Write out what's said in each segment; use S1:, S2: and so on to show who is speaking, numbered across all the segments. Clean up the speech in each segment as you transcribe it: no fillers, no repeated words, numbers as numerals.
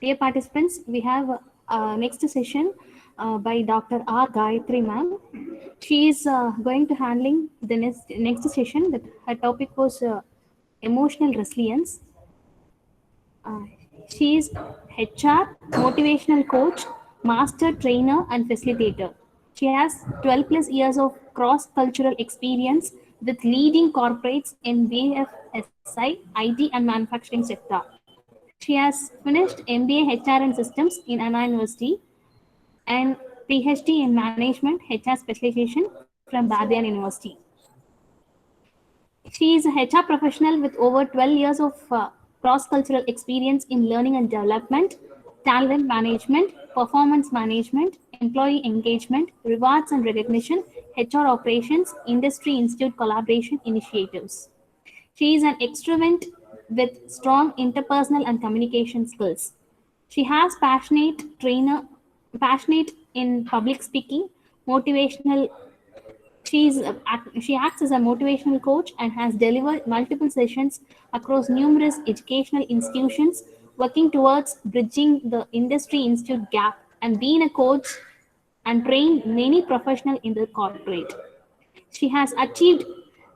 S1: Dear participants, we have next session by Dr. R. Gayatri ma'am. She is going to handling the next session. That her topic was emotional resilience. Uh, she is HR, motivational coach, master trainer, and facilitator. She has 12 plus years of cross-cultural experience with leading corporates in BFSI, IT, and manufacturing sector. She has finished MBA HR and Systems in Anna University and PhD in Management HR Specialization from Bardhan University. She is a HR professional with over 12 years of cross-cultural experience in learning and development, talent management, performance management, employee engagement, rewards and recognition, HR operations, industry institute collaboration initiatives. She is an extrovert with strong interpersonal and communication skills. She has passionate in public speaking, motivational. She acts as a motivational coach and has delivered multiple sessions across numerous educational institutions, working towards bridging the industry institute gap and being a coach and trained many professionals in the corporate. She has achieved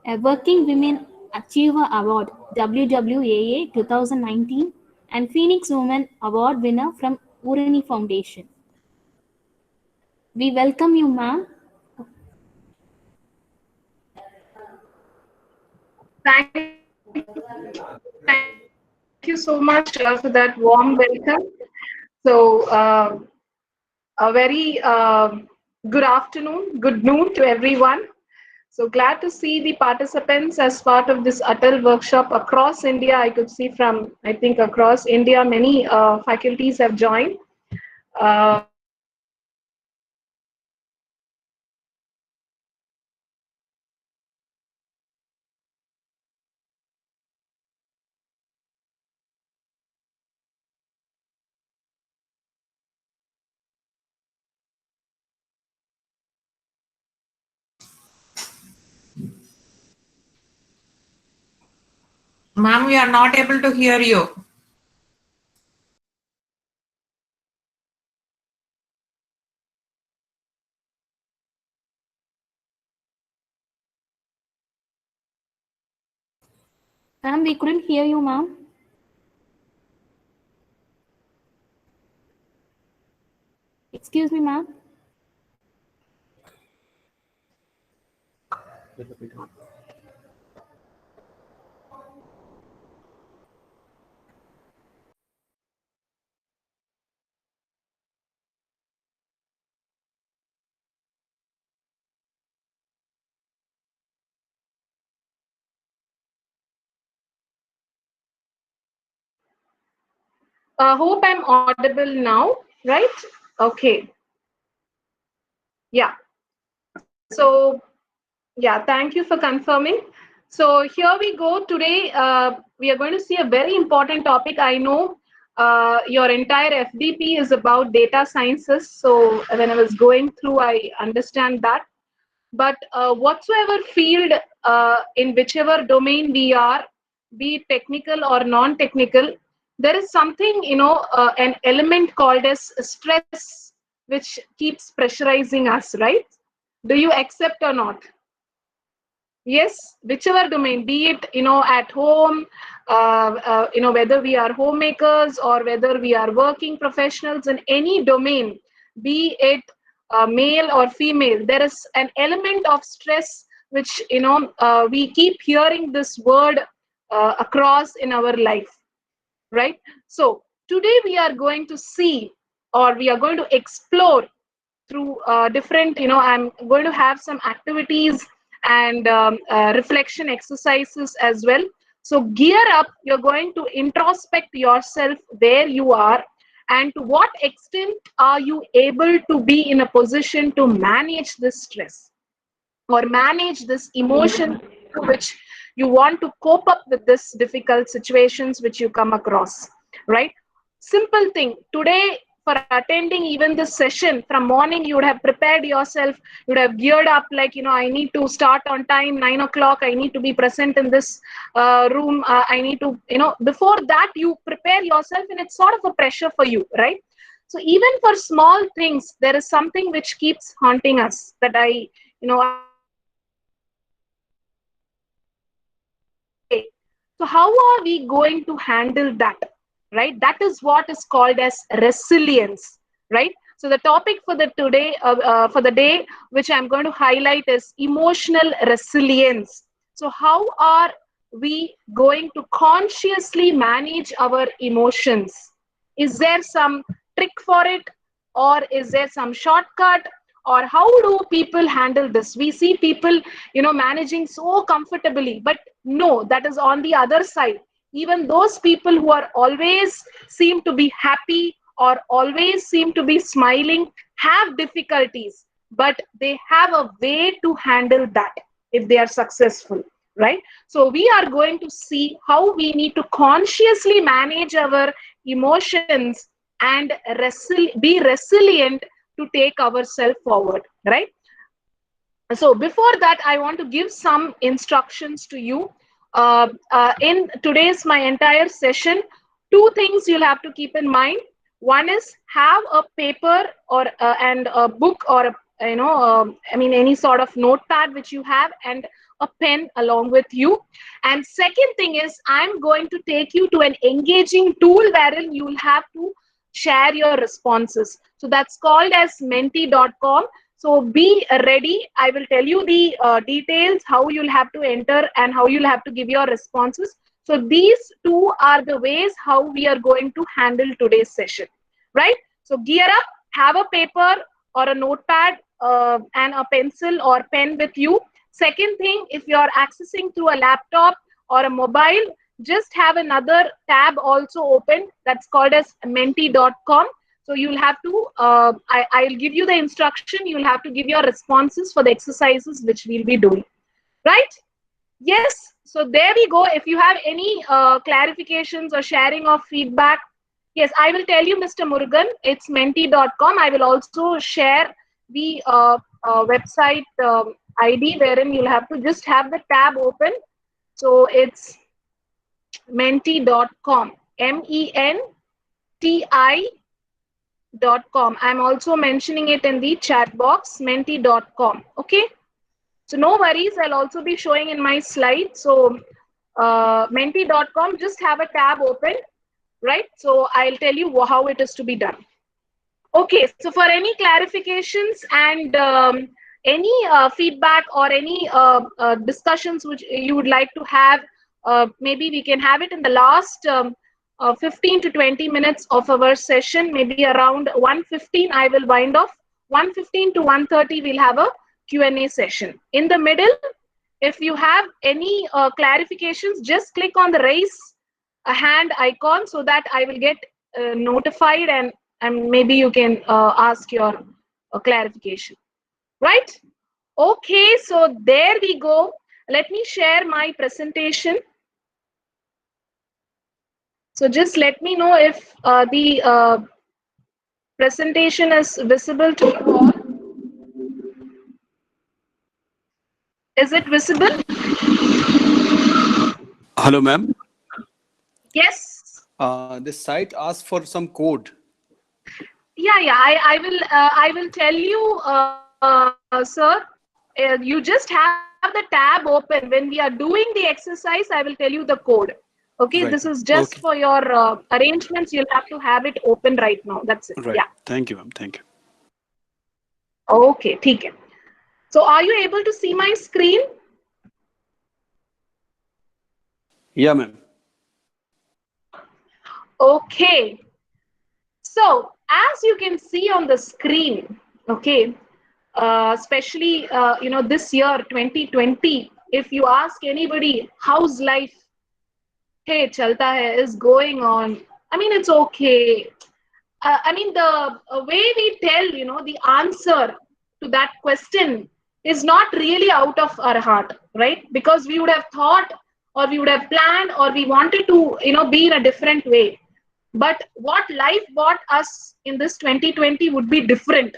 S1: a Working Women Achiever Award WWAA 2019 and Phoenix Woman Award winner from Urani Foundation. We welcome you, ma'am.
S2: Thank you so much for that warm welcome. So, a very good afternoon, good noon to everyone. So glad to see the participants as part of this ATAL workshop across India. I could see from, I think, across India, many faculties have joined.
S3: Ma'am, we are not able to hear you.
S1: Ma'am, we couldn't hear you, ma'am. Excuse me, ma'am.
S2: Hope I'm audible now, right? Okay. Yeah. So, yeah, thank you for confirming. So here we go. Today, we are going to see a very important topic. I know your entire FDP is about data sciences. So when I was going through, I understand that. But whatsoever field, in whichever domain we are, be it technical or non-technical, there is something, an element called as stress, which keeps pressurizing us, right? Do you accept or not? Yes, whichever domain, be it at home, whether we are homemakers or whether we are working professionals in any domain, be it male or female, there is an element of stress which we keep hearing this word across in our life, right? So today we are going to see, or we are going to explore through different, I'm going to have some activities and reflection exercises as well. So gear up, you're going to introspect yourself where you are and to what extent are you able to be in a position to manage this stress or manage this emotion which you want to cope up with this difficult situations which you come across, right? Simple thing today. for attending even this session. From morning, you would have prepared yourself, you would have geared up like, I need to start on time, 9 o'clock, I need to be present in this room, I need to, before that, you prepare yourself and it's sort of a pressure for you, right? So even for small things, there is something which keeps haunting us that I need to do today. So how are we going to handle that, right? That is what is called as resilience, right? So the topic for the day, which I'm going to highlight is emotional resilience. So how are we going to consciously manage our emotions? Is there some trick for it, or is there some shortcut, or how do people handle this? We see people, managing so comfortably, but no, that is on the other side. Even those people who are always seem to be happy or always seem to be smiling have difficulties, but they have a way to handle that if they are successful, right? So we are going to see how we need to consciously manage our emotions and be resilient to take ourselves forward, right? So before that, I want to give some instructions to you. In today's my entire session, two things you'll have to keep in mind. One is have a paper or and a book, or any sort of notepad which you have, and a pen along with you. And second thing is, I'm going to take you to an engaging tool wherein you'll have to share your responses. So that's called as menti.com. So be ready. I will tell you the details, how you'll have to enter and how you'll have to give your responses. So these two are the ways how we are going to handle today's session, right? So gear up, have a paper or a notepad and a pencil or pen with you. Second thing, if you are accessing through a laptop or a mobile, just have another tab also open that's called as menti.com. So you'll have to, I'll give you the instruction, you'll have to give your responses for the exercises which we'll be doing, right? Yes, so there we go. If you have any clarifications or sharing of feedback, yes, I will tell you, Mr. Murugan, it's menti.com. I will also share the website ID wherein you'll have to just have the tab open. So it's menti.com, menti.com. I'm also mentioning it in the chat box, menti.com. Okay. So no worries, I'll also be showing in my slide. So menti.com, just have a tab open, right? So I'll tell you how it is to be done. Okay, so for any clarifications and any feedback or any discussions which you would like to have, maybe we can have it in the last 15 to 20 minutes of our session. Maybe around 1:15 I will wind off. 1:15 to 1:30 we'll have a Q&A session. In the middle, if you have any clarifications, just click on the raise a hand icon so that I will get notified, and maybe you can ask your clarification, right? Okay, so there we go. Let me share my presentation. So just let me know if the presentation is visible to you all. Is it visible?
S4: Hello, ma'am.
S2: Yes.
S4: This site asks for some code.
S2: Yeah, I will tell you, sir. You just have the tab open. When we are doing the exercise, I will tell you the code. Okay,
S4: Right.
S2: this is just
S4: Okay.
S2: for your arrangements. You'll have to have it open right now. That's it.
S4: Right.
S2: Yeah.
S4: Thank you, ma'am. Thank you.
S2: Okay, ठीक है. So are you able to see my screen?
S4: Yeah, ma'am.
S2: Okay. So as you can see on the screen, okay, especially this year 2020, if you ask anybody how's life, hey, chalta hai, is going on. I mean, it's okay. I mean, the way we tell, the answer to that question is not really out of our heart, right? Because we would have thought, or we would have planned, or we wanted to, be in a different way. But what life brought us in this 2020 would be different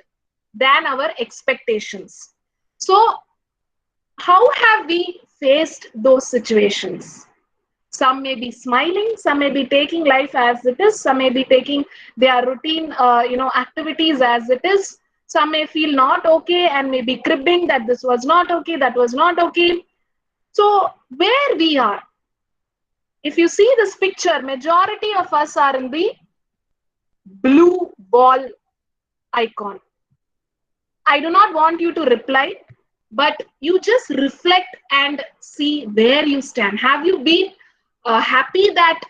S2: than our expectations. So, how have we faced those situations? Some may be smiling, some may be taking life as it is, some may be taking their routine, activities as it is. Some may feel not okay and may be cribbing that this was not okay, that was not okay. So where we are, if you see this picture, majority of us are in the blue ball icon. I do not want you to reply, but you just reflect and see where you stand. Have you been happy that,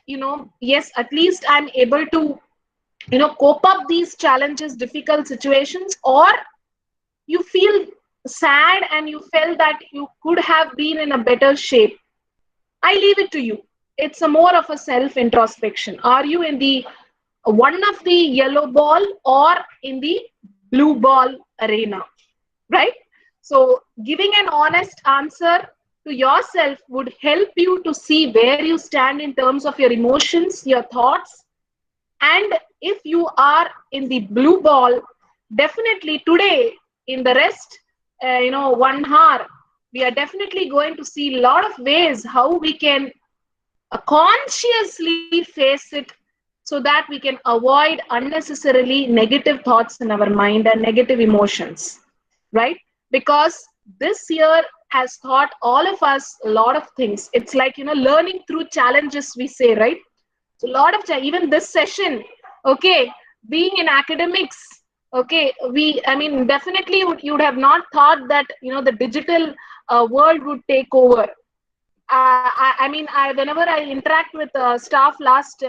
S2: yes, at least I'm able to, cope up these challenges, difficult situations, or you feel sad and you felt that you could have been in a better shape? I leave it to you. It's a more of a self introspection. Are you in the one of the yellow ball or in the blue ball arena? Right? So, giving an honest answer to yourself would help you to see where you stand in terms of your emotions, your thoughts. And if you are in the blue ball, definitely today, in the rest, 1 hour, we are definitely going to see a lot of ways how we can consciously face it so that we can avoid unnecessarily negative thoughts in our mind and negative emotions, right? Because this year has taught all of us a lot of things. It's like, learning through challenges, we say, right? So a lot of even this session, okay, being in academics, okay, I mean, definitely you would have not thought that, the digital world would take over. Whenever I interact with staff last,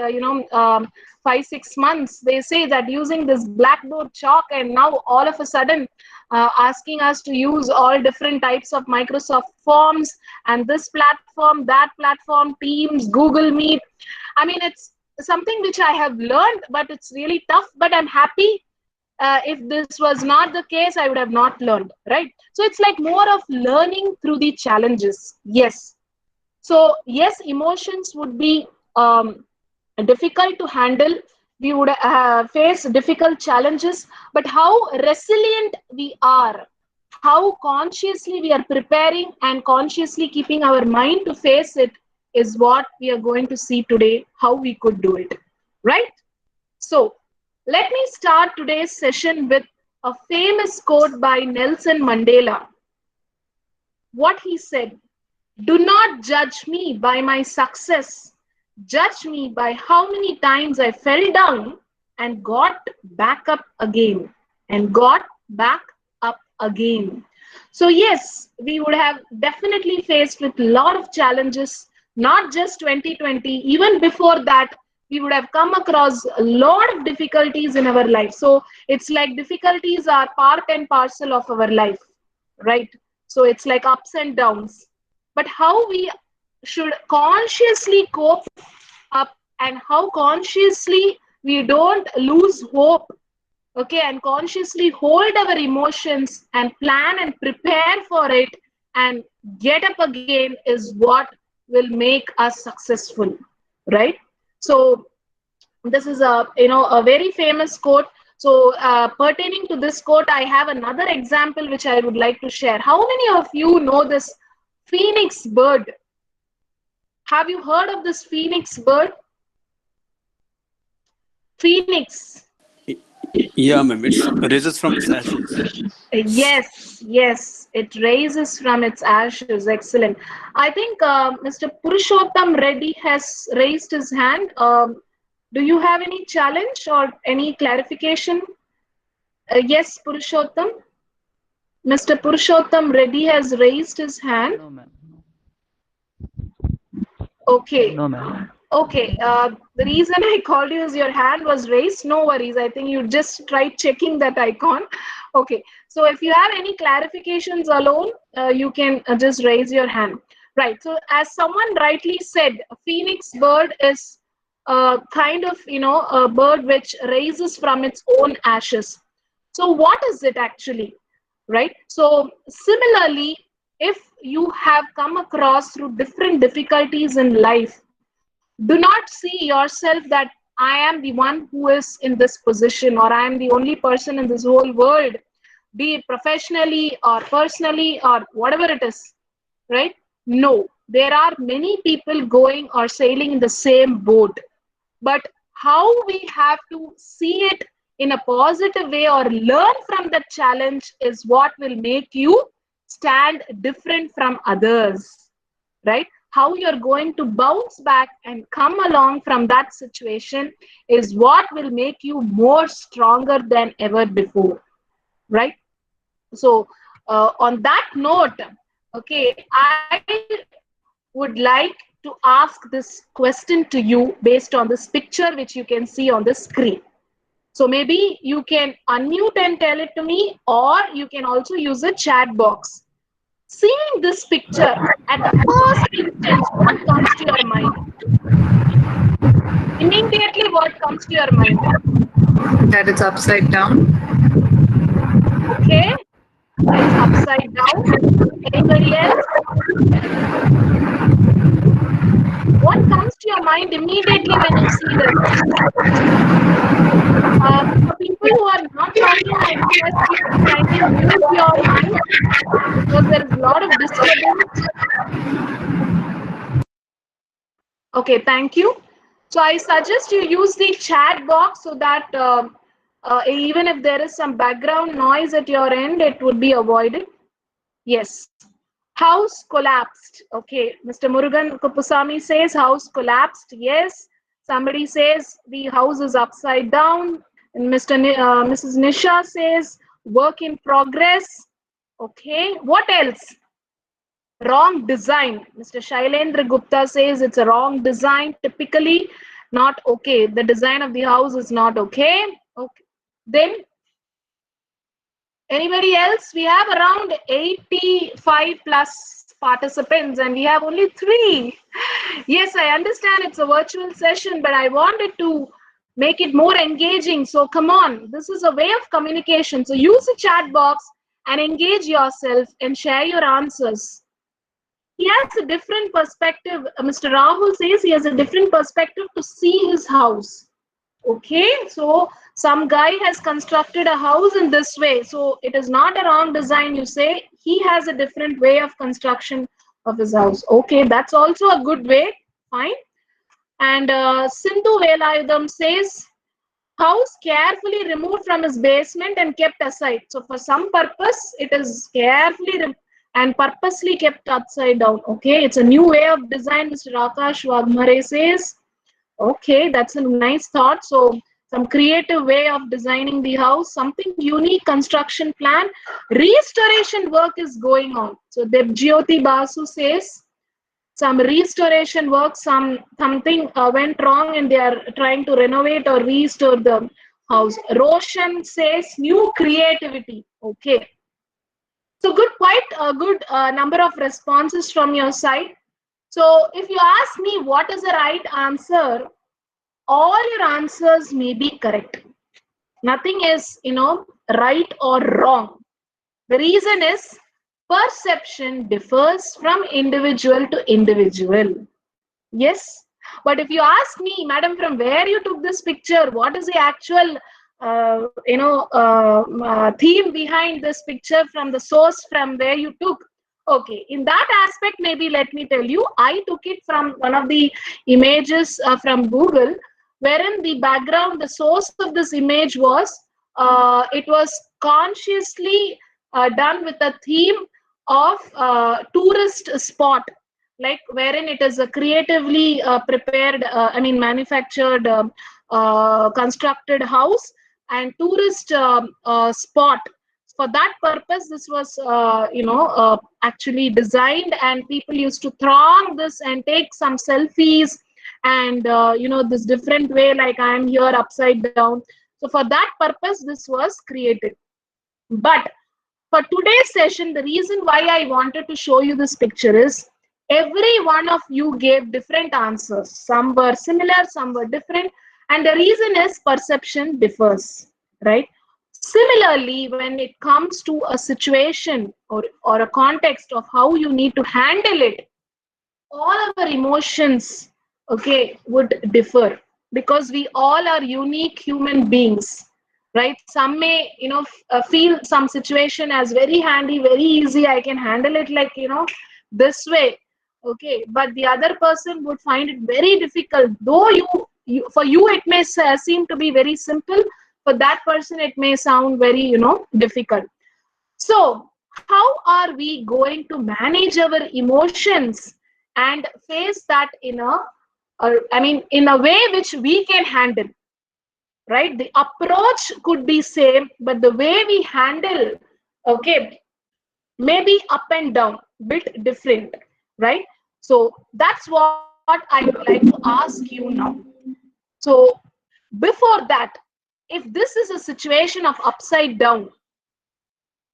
S2: 5-6 months, they say that using this blackboard chalk, and now all of a sudden asking us to use all different types of Microsoft forms and this platform, that platform, Teams, Google Meet. I mean, it's something which I have learned, but it's really tough. But I'm happy. If this was not the case, I would have not learned, right? So it's like more of learning through the challenges. Yes. So yes, emotions would be difficult to handle. We would face difficult challenges, but how resilient we are, how consciously we are preparing and consciously keeping our mind to face it is what we are going to see today, how we could do it, right? So let me start today's session with a famous quote by Nelson Mandela. What he said: "Do not judge me by my success. Judge me by how many times I fell down and got back up again and got back up again." So yes, we would have definitely faced with a lot of challenges, not just 2020, even before that, we would have come across a lot of difficulties in our life. So it's like difficulties are part and parcel of our life, right? So it's like ups and downs. But how we should consciously cope up and how consciously we don't lose hope, okay, and consciously hold our emotions and plan and prepare for it and get up again is what will make us successful, right? So this is a very famous quote. So pertaining to this quote, I have another example which I would like to share. How many of you know this phoenix bird? Have you heard of this phoenix bird? Phoenix.
S4: Yeah, ma'am. It raises from its ashes.
S2: Yes, it raises from its ashes. Excellent. I think Mr. Purushottam Reddy has raised his hand. Do you have any challenge or any clarification? Yes, Purushottam. Mr. Purushottam Reddy has raised his hand.
S5: No, ma'am.
S2: Okay.
S5: No, ma'am.
S2: Okay. The reason I called you is your hand was raised. No worries. I think you just tried checking that icon. Okay. So if you have any clarifications alone, you can just raise your hand. Right. So as someone rightly said, a phoenix bird is a kind of, a bird which raises from its own ashes. So what is it actually? Right? So similarly, if you have come across through different difficulties in life, do not see yourself that I I am the one who is in this position, or I am the only person in this whole world, be it professionally or personally or whatever it is, right? No, there are many people going or sailing in the same boat. But how we have to see it in a positive way or learn from that challenge is what will make you stand different from others, right? How you're going to bounce back and come along from that situation is what will make you more stronger than ever before, right? So on that note, okay, I would like to ask this question to you based on this picture which you can see on the screen. So maybe you can unmute and tell it to me, or you can also use a chat box. Seeing this picture, at the first instance, what comes to your mind? Immediately, what comes to your mind?
S3: That it's upside down.
S2: Okay, it's upside down. Anybody else? What comes to your mind immediately when you see this? For people who are not talking, I request you to kindly mute your mic because there is a lot of disturbance. Okay, thank you. So I suggest you use the chat box so that even if there is some background noise at your end, it would be avoided. Yes. House collapsed. Okay, Mr. Murugan Kupusami says house collapsed. Yes. Somebody says the house is upside down. And Mrs. Nisha says work in progress. Okay, what else? Wrong design. Mr. Shailendra Gupta says it's a wrong design. Typically, not okay. The design of the house is not okay. Okay. Then anybody else? We have around 85 plus participants and we have only 3. Yes, I understand it's a virtual session, but I wanted to make it more engaging. So come on, this is a way of communication. So use the chat box and engage yourself and share your answers. He has a different perspective. Mr. Rahul says he has a different perspective to see his house. Okay, so some guy has constructed a house in this way. So it is not a wrong design, you say. He has a different way of construction of his house. Okay, that's also a good way. Fine. And Sindhu Velayudam says, house carefully removed from his basement and kept aside. So for some purpose, it is carefully and purposely kept upside down. Okay, it's a new way of design, Mr. Akash Wagmare says. Okay, that's a nice thought. So some creative way of designing the house, something unique construction plan. Restoration work is going on. So Debjyoti Basu says some restoration work, something went wrong and they are trying to renovate or restore the house. Roshan says new creativity. Okay. So quite a good number of responses from your side. So if you ask me what is the right answer, all your answers may be correct. Nothing is, right or wrong. The reason is perception differs from individual to individual. Yes. But if you ask me, madam, from where you took this picture, what is the actual, theme behind this picture from the source from where you took? Okay, in that aspect, maybe let me tell you, I took it from one of the images from Google, wherein the background, the source of this image was, it was consciously done with a theme of tourist spot, like wherein it is a creatively prepared, manufactured, constructed house and tourist spot. For that purpose, this was, actually designed, and people used to throng this and take some selfies and, this different way, like I am here upside down. So for that purpose, this was created. But for today's session, the reason why I wanted to show you this picture is every one of you gave different answers. Some were similar, some were different. And the reason is perception differs, right? Similarly, when it comes to a situation or a context of how you need to handle it, all our emotions, okay, would differ. because we all are unique human beings, right? Some may, feel some situation as very handy, very easy. I can handle it like, this way. Okay. But the other person would find it very difficult. Though for you, it may seem to be very simple. For that person, it may sound very, difficult. So how are we going to manage our emotions and face that in a way which we can handle, right? The approach could be same, but the way we handle, okay, maybe up and down, bit different, right? So that's what I would like to ask you now. So before that, if this is a situation of upside down,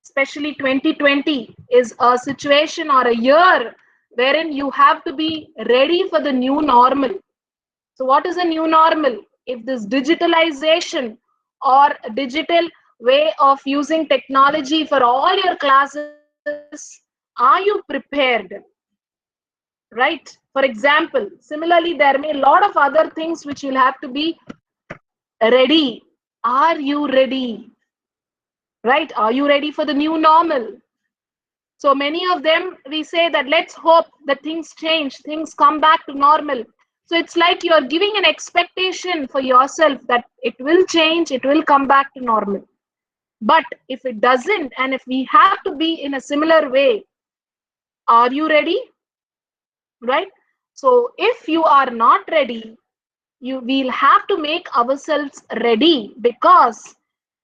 S2: especially 2020 is a situation or a year wherein you have to be ready for the new normal. So what is a new normal? If this digitalization or digital way of using technology for all your classes, are you prepared? Right? For example, similarly, there may a lot of other things which you'll have to be ready. Are you ready? Right? Are you ready for the new normal? So many of them, we say that let's hope that things change, things come back to normal. So it's like you're giving an expectation for yourself that it will change, it will come back to normal. But if it doesn't, and if we have to be in a similar way, are you ready? Right? So if you are not ready, we'll have to make ourselves ready, because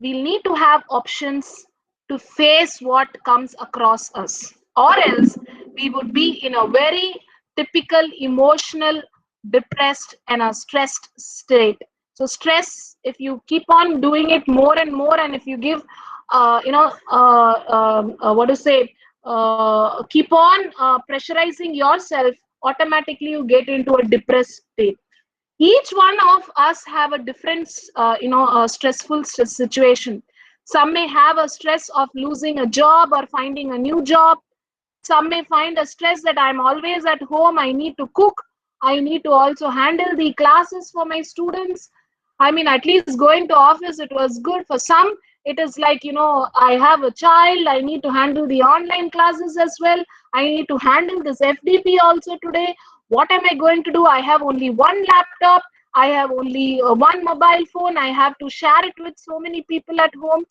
S2: we'll need to have options to face what comes across us, or else we would be in a very typical emotional, depressed and a stressed state. So stress, if you keep on doing it more and more, and if you give what to say keep on pressurizing yourself, automatically you get into a depressed state. Each one of us have a different stressful situation. Some may have a stress of losing a job or finding a new job. Some may find a stress that I'm always at home, I need to cook, I need to also handle the classes for my students. I mean, at least going to office, it was good. For some, it is like, I have a child, I need to handle the online classes as well, I need to handle this FDP also today. What am I going to do? I have only one laptop, I have only one mobile phone, I have to share it with so many people at home.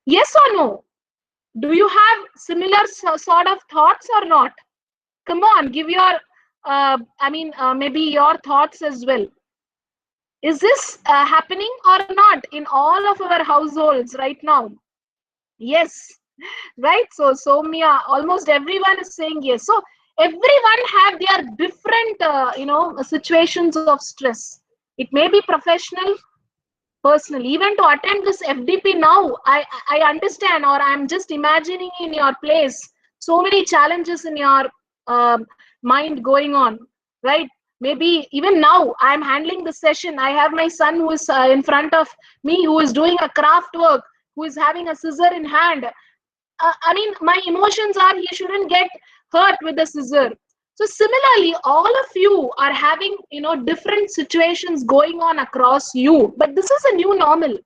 S2: Yes or no? Do you have similar sort of thoughts or not? Come on, give your maybe your thoughts as well. Is this happening or not in all of our households right now? Yes, right? So Soumya, almost everyone is saying yes. So everyone have their different situations of stress. It may be professional, personal. Even to attend this FDP now, I understand, or I'm just imagining in your place so many challenges in your um mind going on, right? Maybe even now I'm handling the session, I have my son who is in front of me, who is doing a craft work, who is having a scissor in hand. I mean, my emotions are he shouldn't get hurt with the scissor. So similarly, all of you are having, different situations going on across you. But this is a new normal,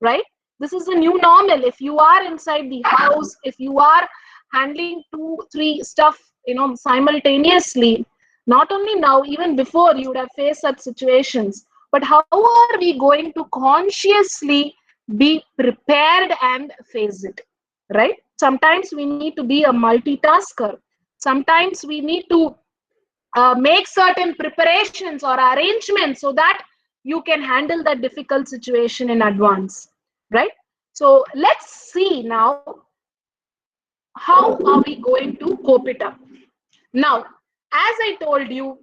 S2: right? This is a new normal. If you are inside the house, if you are handling 2, 3 stuff, simultaneously, not only now, even before you would have faced such situations. But how are we going to consciously be prepared and face it? Right? Sometimes we need to be a multitasker. Sometimes we need to make certain preparations or arrangements so that you can handle that difficult situation in advance. Right? So let's see now, how are we going to cope it up? Now, as I told you,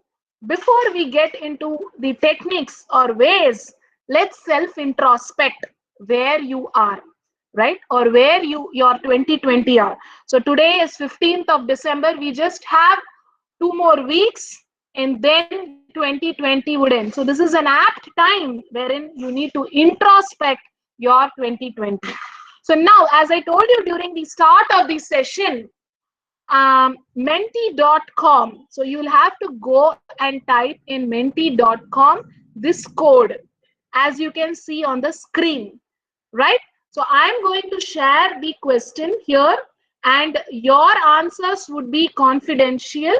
S2: before we get into the techniques or ways, let's self-introspect where you are, right? Or where your 2020 are. So today is 15th of December. We just have 2 more weeks, and then 2020 would end. So this is an apt time wherein you need to introspect your 2020. So now, as I told you during the start of the session, menti.com. So you'll have to go and type in menti.com. this code as you can see on the screen, right? So I'm going to share the question here and your answers would be confidential.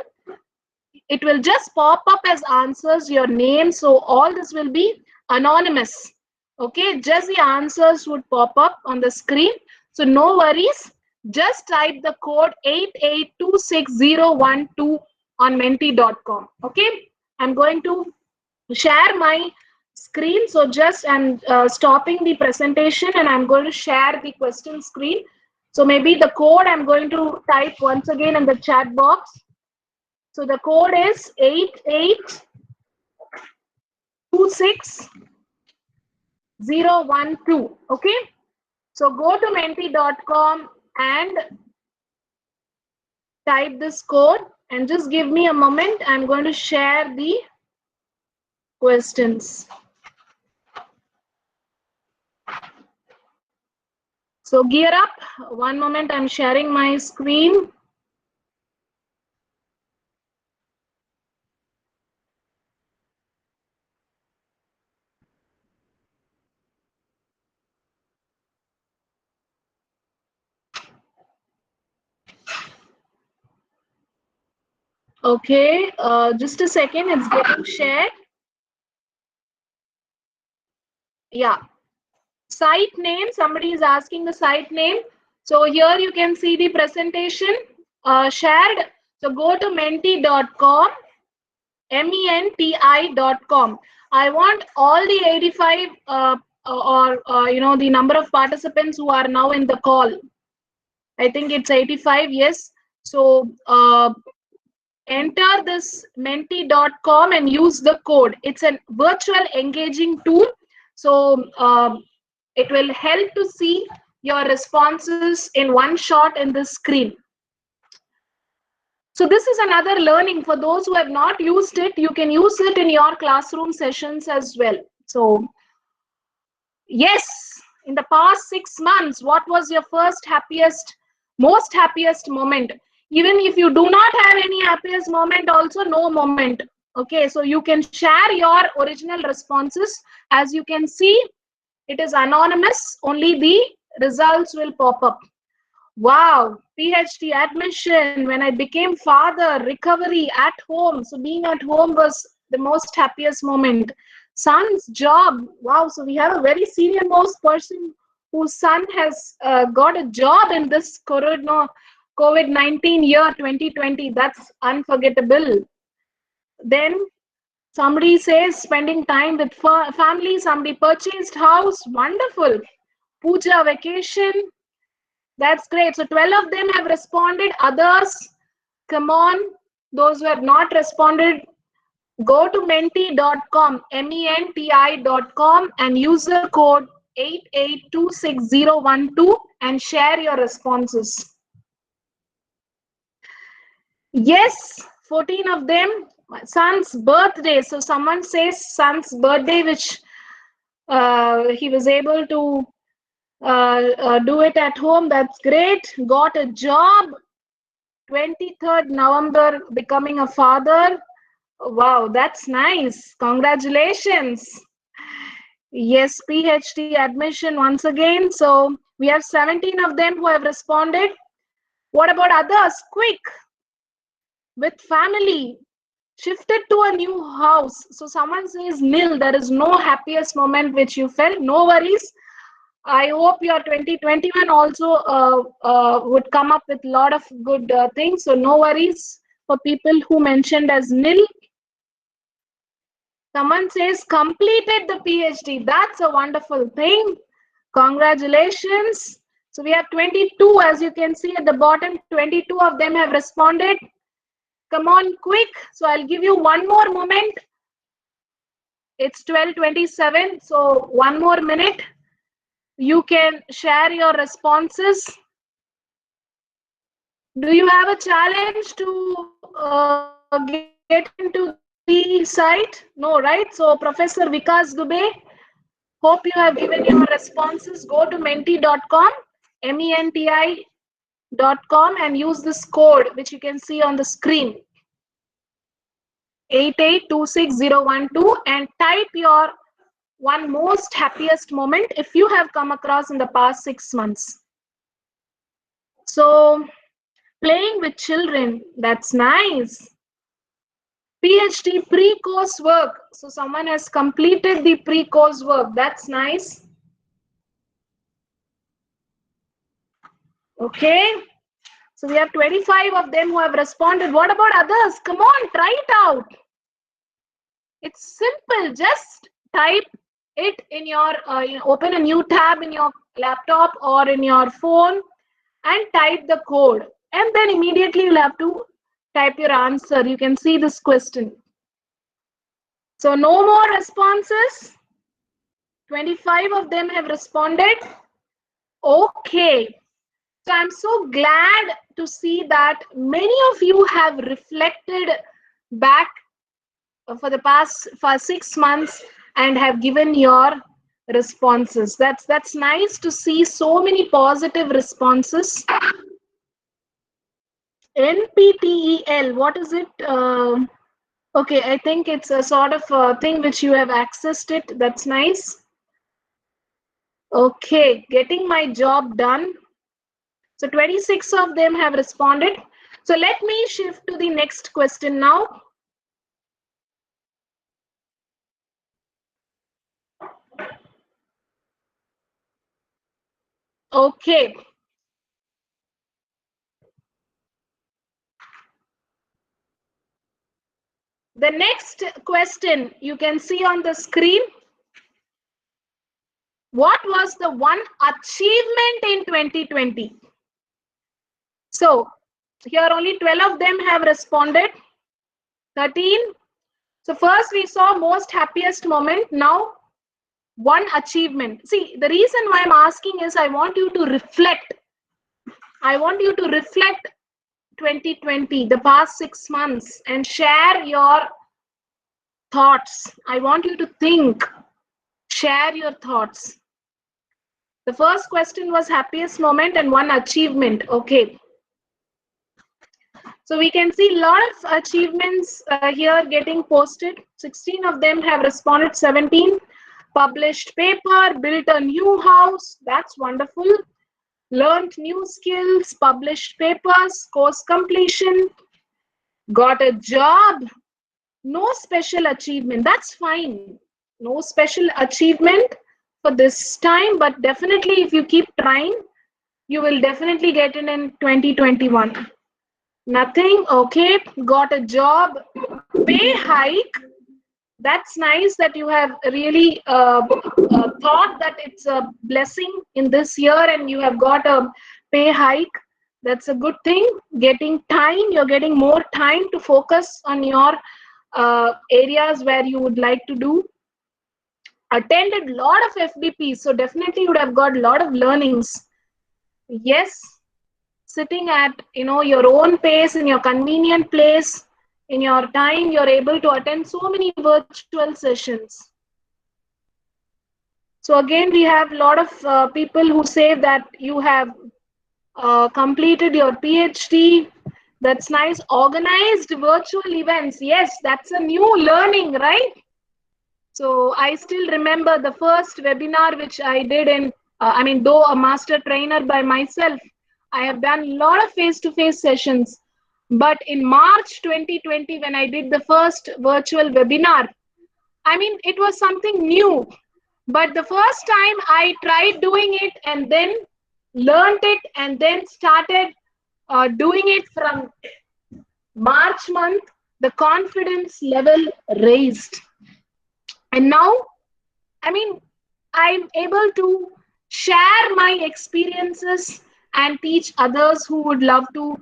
S2: It will just pop up as answers, your name. So all this will be anonymous. Okay, just the answers would pop up on the screen. So no worries. Just type the code 8826012 on menti.com. Okay, I'm going to share my screen. So just I'm stopping the presentation and I'm going to share the question screen. So maybe the code I'm going to type once again in the chat box. So the code is 8826012. Okay. So go to menti.com and type this code and just give me a moment. I'm going to share the questions. So gear up. One moment, I'm sharing my screen. Okay, just a second, it's getting shared. Yeah, site name, somebody is asking the site name. So here you can see the presentation shared. So go to menti.com, menti.com. I want all the 85 the number of participants who are now in the call. I think it's 85, yes. So enter this menti.com and use the code. It's a virtual engaging tool. So it will help to see your responses in one shot in the screen. So this is another learning for those who have not used it. You can use it in your classroom sessions as well. So yes, in the past 6 months, what was your most happiest moment? Even if you do not have any happiest moment, also no moment. Okay, so you can share your original responses. As you can see, it is anonymous. Only the results will pop up. Wow, PhD admission, when I became father, recovery at home. So being at home was the most happiest moment. Son's job. Wow, so we have a very senior most person whose son has got a job in this COVID-19 year 2020. That's unforgettable. Then somebody says spending time with family, somebody purchased house. Wonderful. Puja vacation. That's great. So 12 of them have responded. Others, come on. Those who have not responded, go to menti.com, menti.com and use the code 8826012 and share your responses. Yes, 14 of them. Son's birthday. So someone says son's birthday, which he was able to do it at home. That's great. Got a job. 23rd November, becoming a father. Wow, that's nice. Congratulations. Yes, PhD admission once again. So we have 17 of them who have responded. What about others? Quick. With family. Shifted to a new house. So someone says nil. There is no happiest moment which you felt. No worries. I hope your 2021 also would come up with a lot of good things. So no worries for people who mentioned as nil. Someone says completed the PhD. That's a wonderful thing. Congratulations. So we have 22, as you can see at the bottom, 22 of them have responded. Come on, quick. So I'll give you one more moment. It's 12:27, so one more minute. You can share your responses. Do you have a challenge to get into the site? No, right? So Professor Vikas Dubey, hope you have given your responses. Go to menti.com, menti.com and use this code which you can see on the screen. 882612 and type your one most happiest moment if you have come across in the past 6 months. So playing with children, that's nice. PhD pre-course work. So someone has completed the pre-course work. That's nice. Okay. So we have 25 of them who have responded. What about others? Come on, try it out. It's simple. Just type it in your, open a new tab in your laptop or in your phone and type the code. And then immediately you'll have to type your answer. You can see this question. So no more responses. 25 of them have responded. Okay. So I'm so glad to see that many of you have reflected back for the past 6 months and have given your responses. That's nice to see so many positive responses. NPTEL, what is it? Okay, I think it's a sort of a thing which you have accessed it. That's nice. Okay, getting my job done. So 26 of them have responded. So let me shift to the next question now. Okay. The next question you can see on the screen. What was the one achievement in 2020? So here only 12 of them have responded. 13. So first we saw most happiest moment. Now one achievement. See, the reason why I'm asking is I want you to reflect. I want you to reflect 2020, the past 6 months, and share your thoughts. I want you to think, share your thoughts. The first question was happiest moment and one achievement. Okay. So we can see a lot of achievements here getting posted. 16 of them have responded. 17. Published paper, built a new house. That's wonderful. Learned new skills, published papers, course completion, got a job. No special achievement. That's fine. No special achievement for this time, but definitely if you keep trying, you will definitely get it in 2021. Nothing. Okay. Got a job. Pay hike. That's nice that you have really thought that it's a blessing in this year and you have got a pay hike. That's a good thing. Getting time. You're getting more time to focus on your areas where you would like to do. Attended a lot of FDPs, so definitely you would have got a lot of learnings. Yes, sitting at your own pace, in your convenient place, in your time, you're able to attend so many virtual sessions. So again, we have a lot of people who say that you have completed your PhD. That's nice. Organized virtual events. Yes, that's a new learning, right? So I still remember the first webinar which I did in, though a master trainer by myself, I have done a lot of face-to-face sessions. But in March 2020, when I did the first virtual webinar, it was something new. But the first time I tried doing it and then learned it and then started doing it from March month, the confidence level raised. And now, I'm able to share my experiences and teach others who would love to,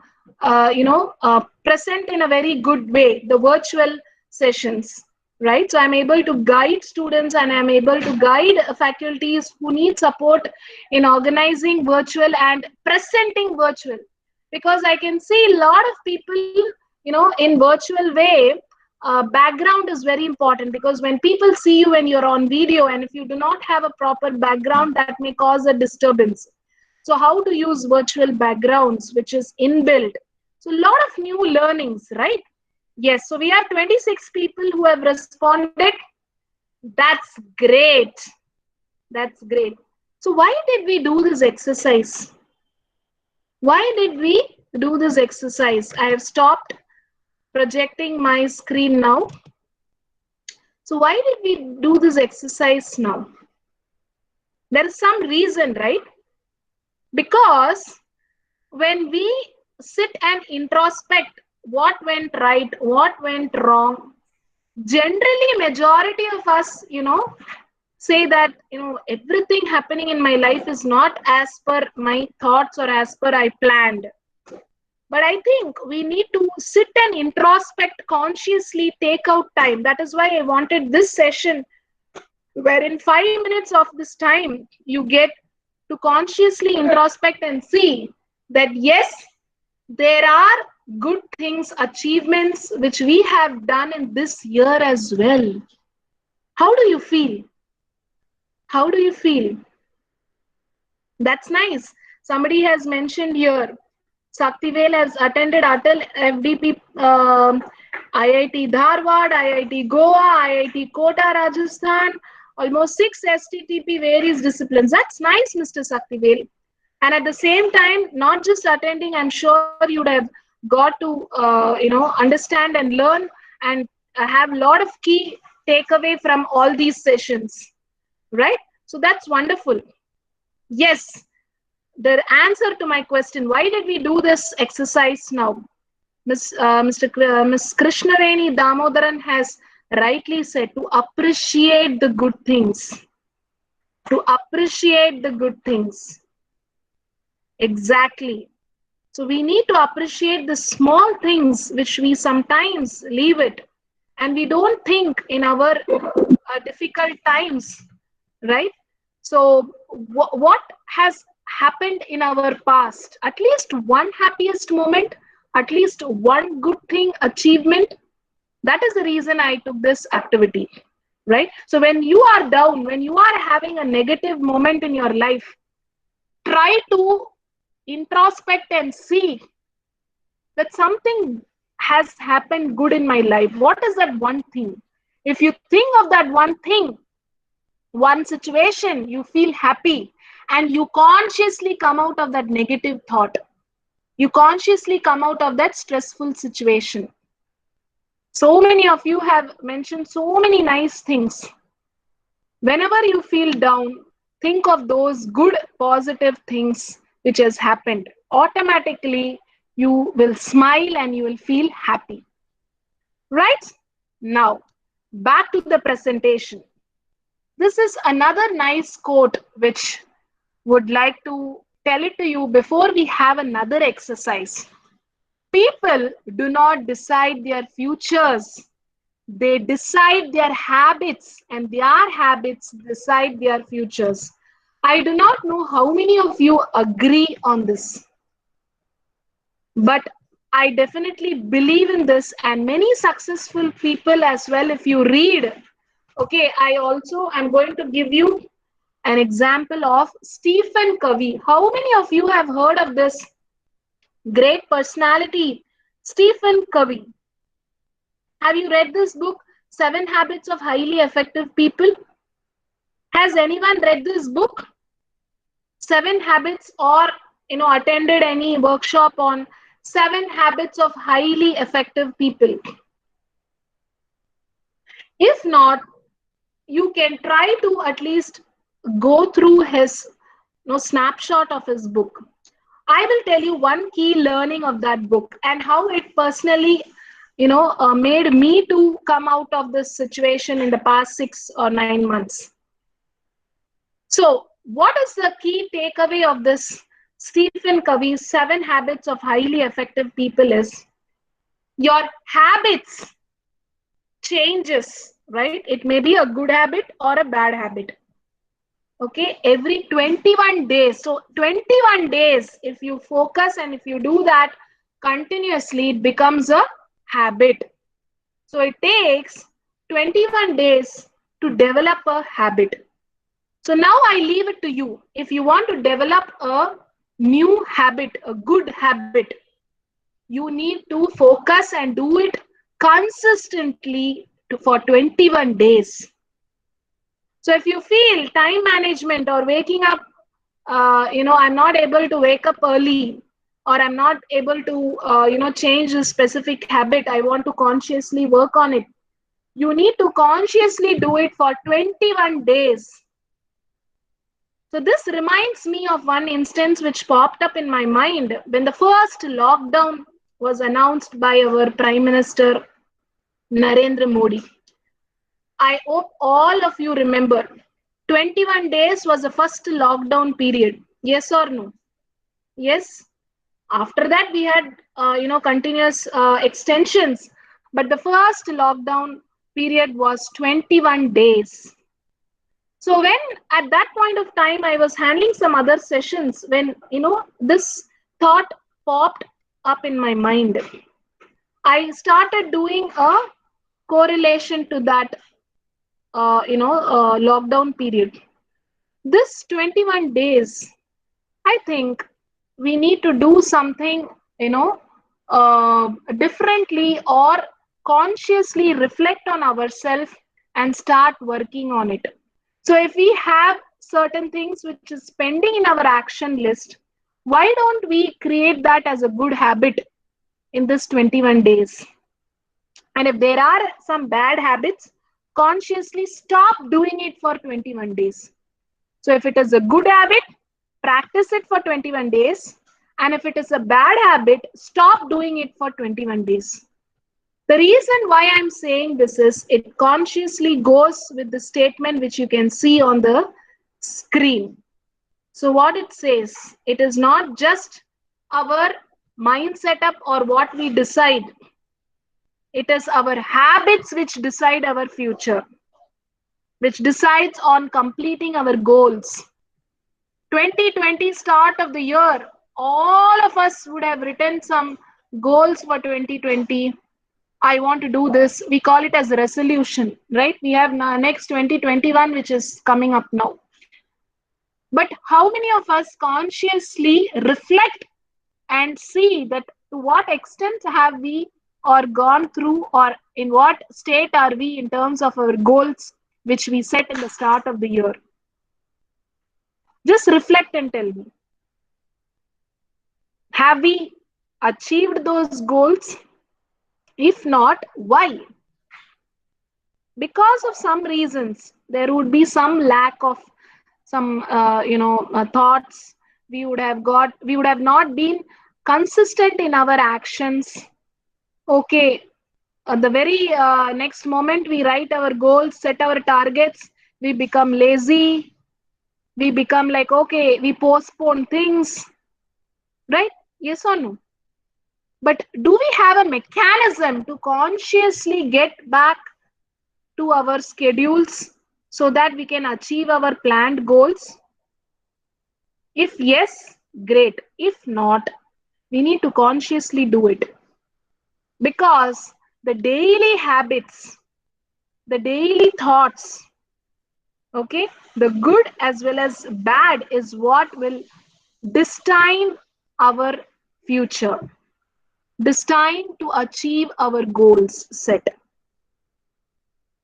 S2: present in a very good way the virtual sessions, right? So I'm able to guide students and I'm able to guide faculties who need support in organizing virtual and presenting virtual. Because I can see a lot of people, in virtual way, background is very important because when people see you when you're on video and if you do not have a proper background, that may cause a disturbance. So how to use virtual backgrounds, which is inbuilt. So a lot of new learnings, right? Yes, so we have 26 people who have responded. That's great. That's great. So why did we do this exercise? Why did we do this exercise? I have stopped projecting my screen now. So why did we do this exercise now? There is some reason, right? Because when we sit and introspect what went right, what went wrong, generally majority of us, say that, everything happening in my life is not as per my thoughts or as per I planned. But I think we need to sit and introspect consciously, take out time. That is why I wanted this session, where in 5 minutes of this time, you get to consciously introspect and see that yes, there are good things, achievements which we have done in this year as well. How do you feel? How do you feel? That's nice. Somebody has mentioned here, Saktivel has attended ATAL FDP, IIT Dharwad, IIT Goa, IIT Kota, Rajasthan, almost 6 STTP various disciplines. That's nice, Mr. Saktivel. And at the same time, not just attending, I'm sure you would have got to, understand and learn and have a lot of key takeaway from all these sessions, right? So that's wonderful. Yes, the answer to my question, why did we do this exercise now? Miss Krishnaveni Damodaran has rightly said, to appreciate the good things. To appreciate the good things. Exactly. So we need to appreciate the small things which we sometimes leave it. And we don't think in our difficult times, right? So what has happened in our past? At least one happiest moment, at least one good thing, achievement. That is the reason I took this activity, right? So when you are down, when you are having a negative moment in your life, try to introspect and see that something has happened good in my life. What is that one thing? If you think of that one thing, one situation, you feel happy and you consciously come out of that negative thought. You consciously come out of that stressful situation. So many of you have mentioned so many nice things. Whenever you feel down, think of those good, positive things which has happened. Automatically, you will smile and you will feel happy. Right? Now, back to the presentation. This is another nice quote which would like to tell it to you before we have another exercise. People do not decide their futures. They decide their habits, and their habits decide their futures. I do not know how many of you agree on this, but I definitely believe in this, and many successful people as well. If you read, okay, I'm going to give you an example of Stephen Covey. How many of you have heard of this great personality, Stephen Covey? Have you read this book, 7 Habits of Highly Effective People? Has anyone read this book, 7 Habits, or attended any workshop on 7 Habits of Highly Effective People? If not, you can try to at least go through his snapshot of his book. I will tell you one key learning of that book and how it personally made me to come out of this situation in the past 6 or 9 months. So what is the key takeaway of this Stephen Covey's 7 Habits of Highly Effective People is your habits changes, right? It may be a good habit or a bad habit. Okay, every 21 days. So 21 days, if you focus and if you do that continuously, it becomes a habit. So it takes 21 days to develop a habit. So now I leave it to you. If you want to develop a new habit, a good habit, you need to focus and do it consistently for 21 days. So if you feel time management or waking up, I'm not able to wake up early, or I'm not able to, change a specific habit, I want to consciously work on it. You need to consciously do it for 21 days. So this reminds me of one instance which popped up in my mind when the first lockdown was announced by our Prime Minister Narendra Modi. I hope all of you remember 21 days was the first lockdown period. Yes or no? Yes. After that, we had continuous extensions, but the first lockdown period was 21 days. So when at that point of time I was handling some other sessions, when this thought popped up in my mind, I started doing a correlation to that lockdown period. This 21 days, I think we need to do something, differently, or consciously reflect on ourselves and start working on it. So if we have certain things which is pending in our action list, why don't we create that as a good habit in this 21 days? And if there are some bad habits, consciously stop doing it for 21 days. So if it is a good habit, practice it for 21 days. And if it is a bad habit, stop doing it for 21 days. The reason why I'm saying this is it consciously goes with the statement which you can see on the screen. So what it says, it is not just our mind setup or what we decide. It is our habits which decide our future, which decides on completing our goals. 2020 start of the year, all of us would have written some goals for 2020. I want to do this. We call it as a resolution, right? We have next 2021, which is coming up now. But how many of us consciously reflect and see that to what extent have we or gone through, or in what state are we in terms of our goals which we set in the start of the year? Just reflect and tell me. Have we achieved those goals? If not, why? Because of some reasons, there would be some lack of some thoughts. We would have not been consistent in our actions. Okay, at the very next moment we write our goals, set our targets, we become lazy, we become like, okay, we postpone things, right? Yes or no? But do we have a mechanism to consciously get back to our schedules so that we can achieve our planned goals? If yes, great. If not, we need to consciously do it. Because the daily habits, the daily thoughts, okay, the good as well as bad is what will destine our future, destine to achieve our goals set.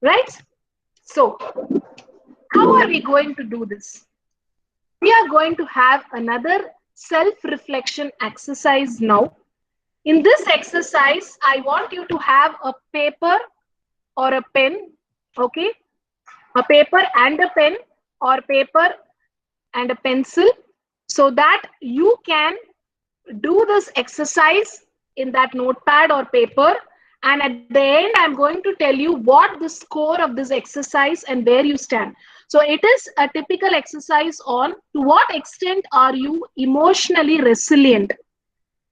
S2: Right? So, how are we going to do this? We are going to have another self-reflection exercise now. In this exercise, I want you to have a paper or a pen, okay? A paper and a pen, or paper and a pencil, so that you can do this exercise in that notepad or paper. And at the end, I'm going to tell you what the score of this exercise and where you stand. So it is a typical exercise on to what extent are you emotionally resilient.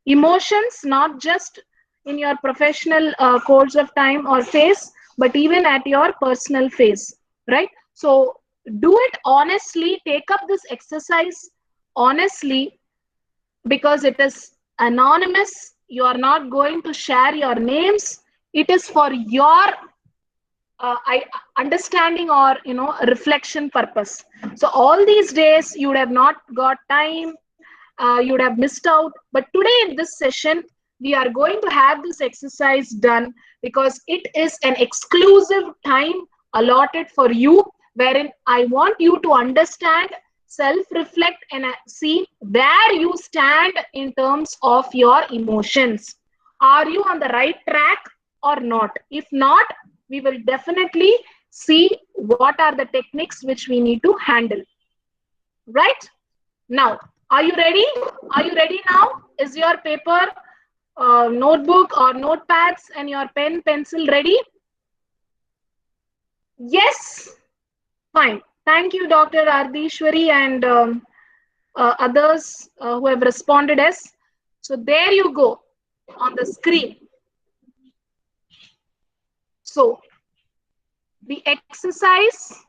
S2: Emotions, not just in your professional course of time or phase, but even at your personal phase, right? So do it honestly, take up this exercise honestly, because it is anonymous. You are not going to share your names. It is for your understanding or reflection purpose. So all these days you would have not got time, you would have missed out, but today in this session we are going to have this exercise done because it is an exclusive time allotted for you, wherein I want you to understand, self-reflect, and see where you stand in terms of your emotions. Are you on the right track or not? If not, we will definitely see what are the techniques which we need to handle. Right? Now, are you ready? Are you ready now? Is your paper, notebook or notepads and your pen, pencil ready? Yes? Fine. Thank you, Dr. Ardishwari and others who have responded as. So there you go on the screen. So the exercise,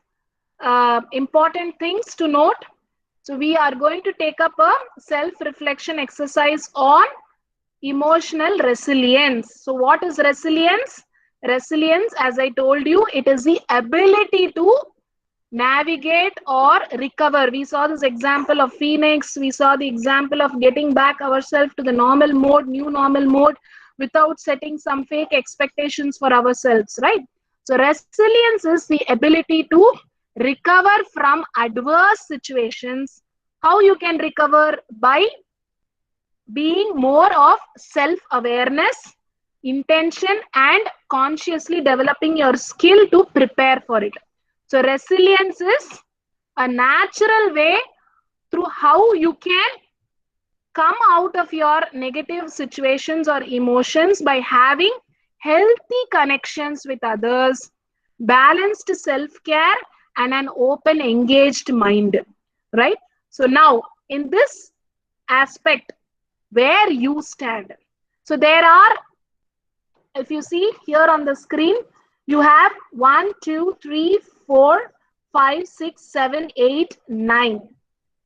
S2: important things to note. So we are going to take up a self-reflection exercise on emotional resilience. So what is resilience? Resilience, as I told you, it is the ability to navigate or recover. We saw this example of Phoenix. We saw the example of getting back ourselves to the normal mode, new normal mode, without setting some fake expectations for ourselves, right? So resilience is the ability to recover from adverse situations. How you can recover? By being more of self-awareness, intention, and consciously developing your skill to prepare for it. So resilience is a natural way through how you can come out of your negative situations or emotions by having healthy connections with others, balanced self-care, and an open, engaged mind, right? So now, in this aspect, where you stand. So there are, if you see here on the screen, you have 1, 2, 3, 4, 5, 6, 7, 8, 9.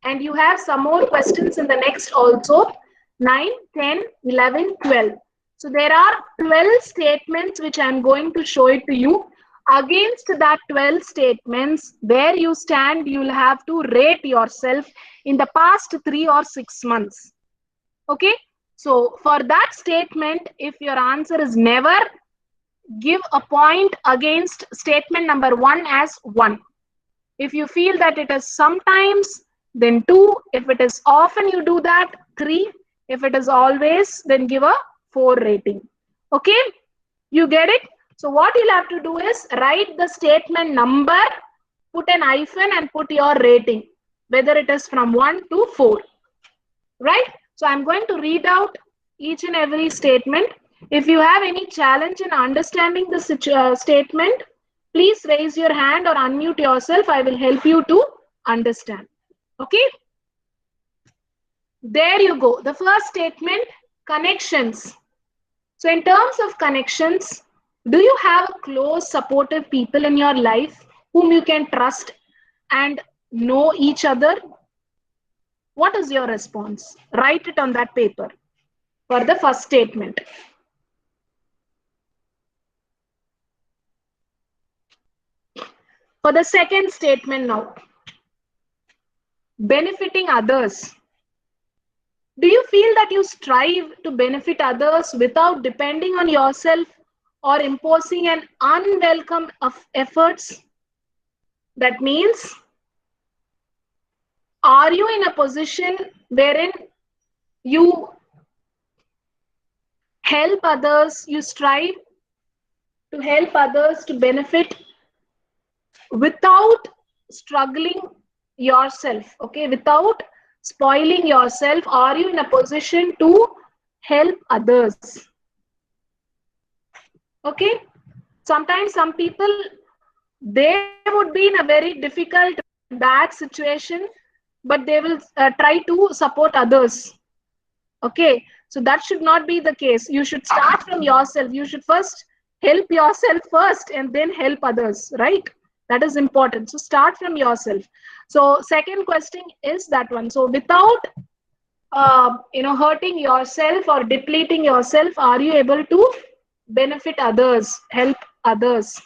S2: And you have some more questions in the next also, 9, 10, 11, 12. So there are 12 statements which I'm going to show it to you. Against that 12 statements, where you stand, you'll have to rate yourself in the past 3 or 6 months. Okay? So for that statement, if your answer is never, give a point against statement number 1 as 1. If you feel that it is sometimes, then 2. If it is often you do that, 3. If it is always, then give a 4 rating. Okay? You get it? So what you'll have to do is write the statement number, put an hyphen and put your rating, whether it is from 1 to 4. Right? So I'm going to read out each and every statement. If you have any challenge in understanding the statement, please raise your hand or unmute yourself. I will help you to understand. Okay? There you go. The first statement, connections. So in terms of connections, do you have close, supportive people in your life whom you can trust and know each other? What is your response? Write it on that paper for the first statement. For the second statement now, benefiting others. Do you feel that you strive to benefit others without depending on yourself or imposing an unwelcome of efforts? That means, are you in a position wherein you help others, you strive to help others to benefit without struggling yourself, okay, without spoiling yourself? Are you in a position to help others? Okay, sometimes some people, they would be in a very difficult, bad situation, but they will try to support others. Okay, so that should not be the case. You should start from yourself. You should first help yourself first and then help others, right? That is important. So start from yourself. So second question is that one. So without hurting yourself or depleting yourself, are you able to benefit others, help others?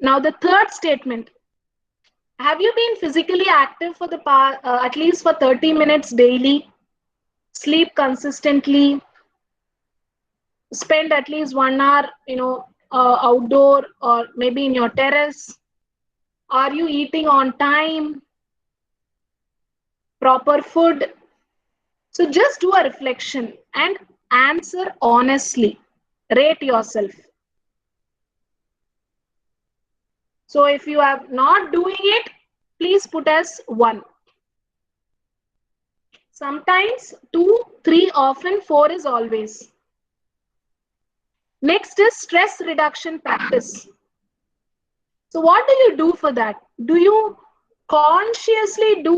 S2: Now the third statement, have you been physically active for the past at least for 30 minutes daily? sleep consistently, spend at least 1 hour, outdoor or maybe in your terrace. Are you eating on time? Proper food? So just do a reflection and answer honestly. Rate yourself. So if you are not doing it, please put as 1. Sometimes 2, 3, often 4 is always. Next is stress reduction practice. So what do you do for that? Do you consciously do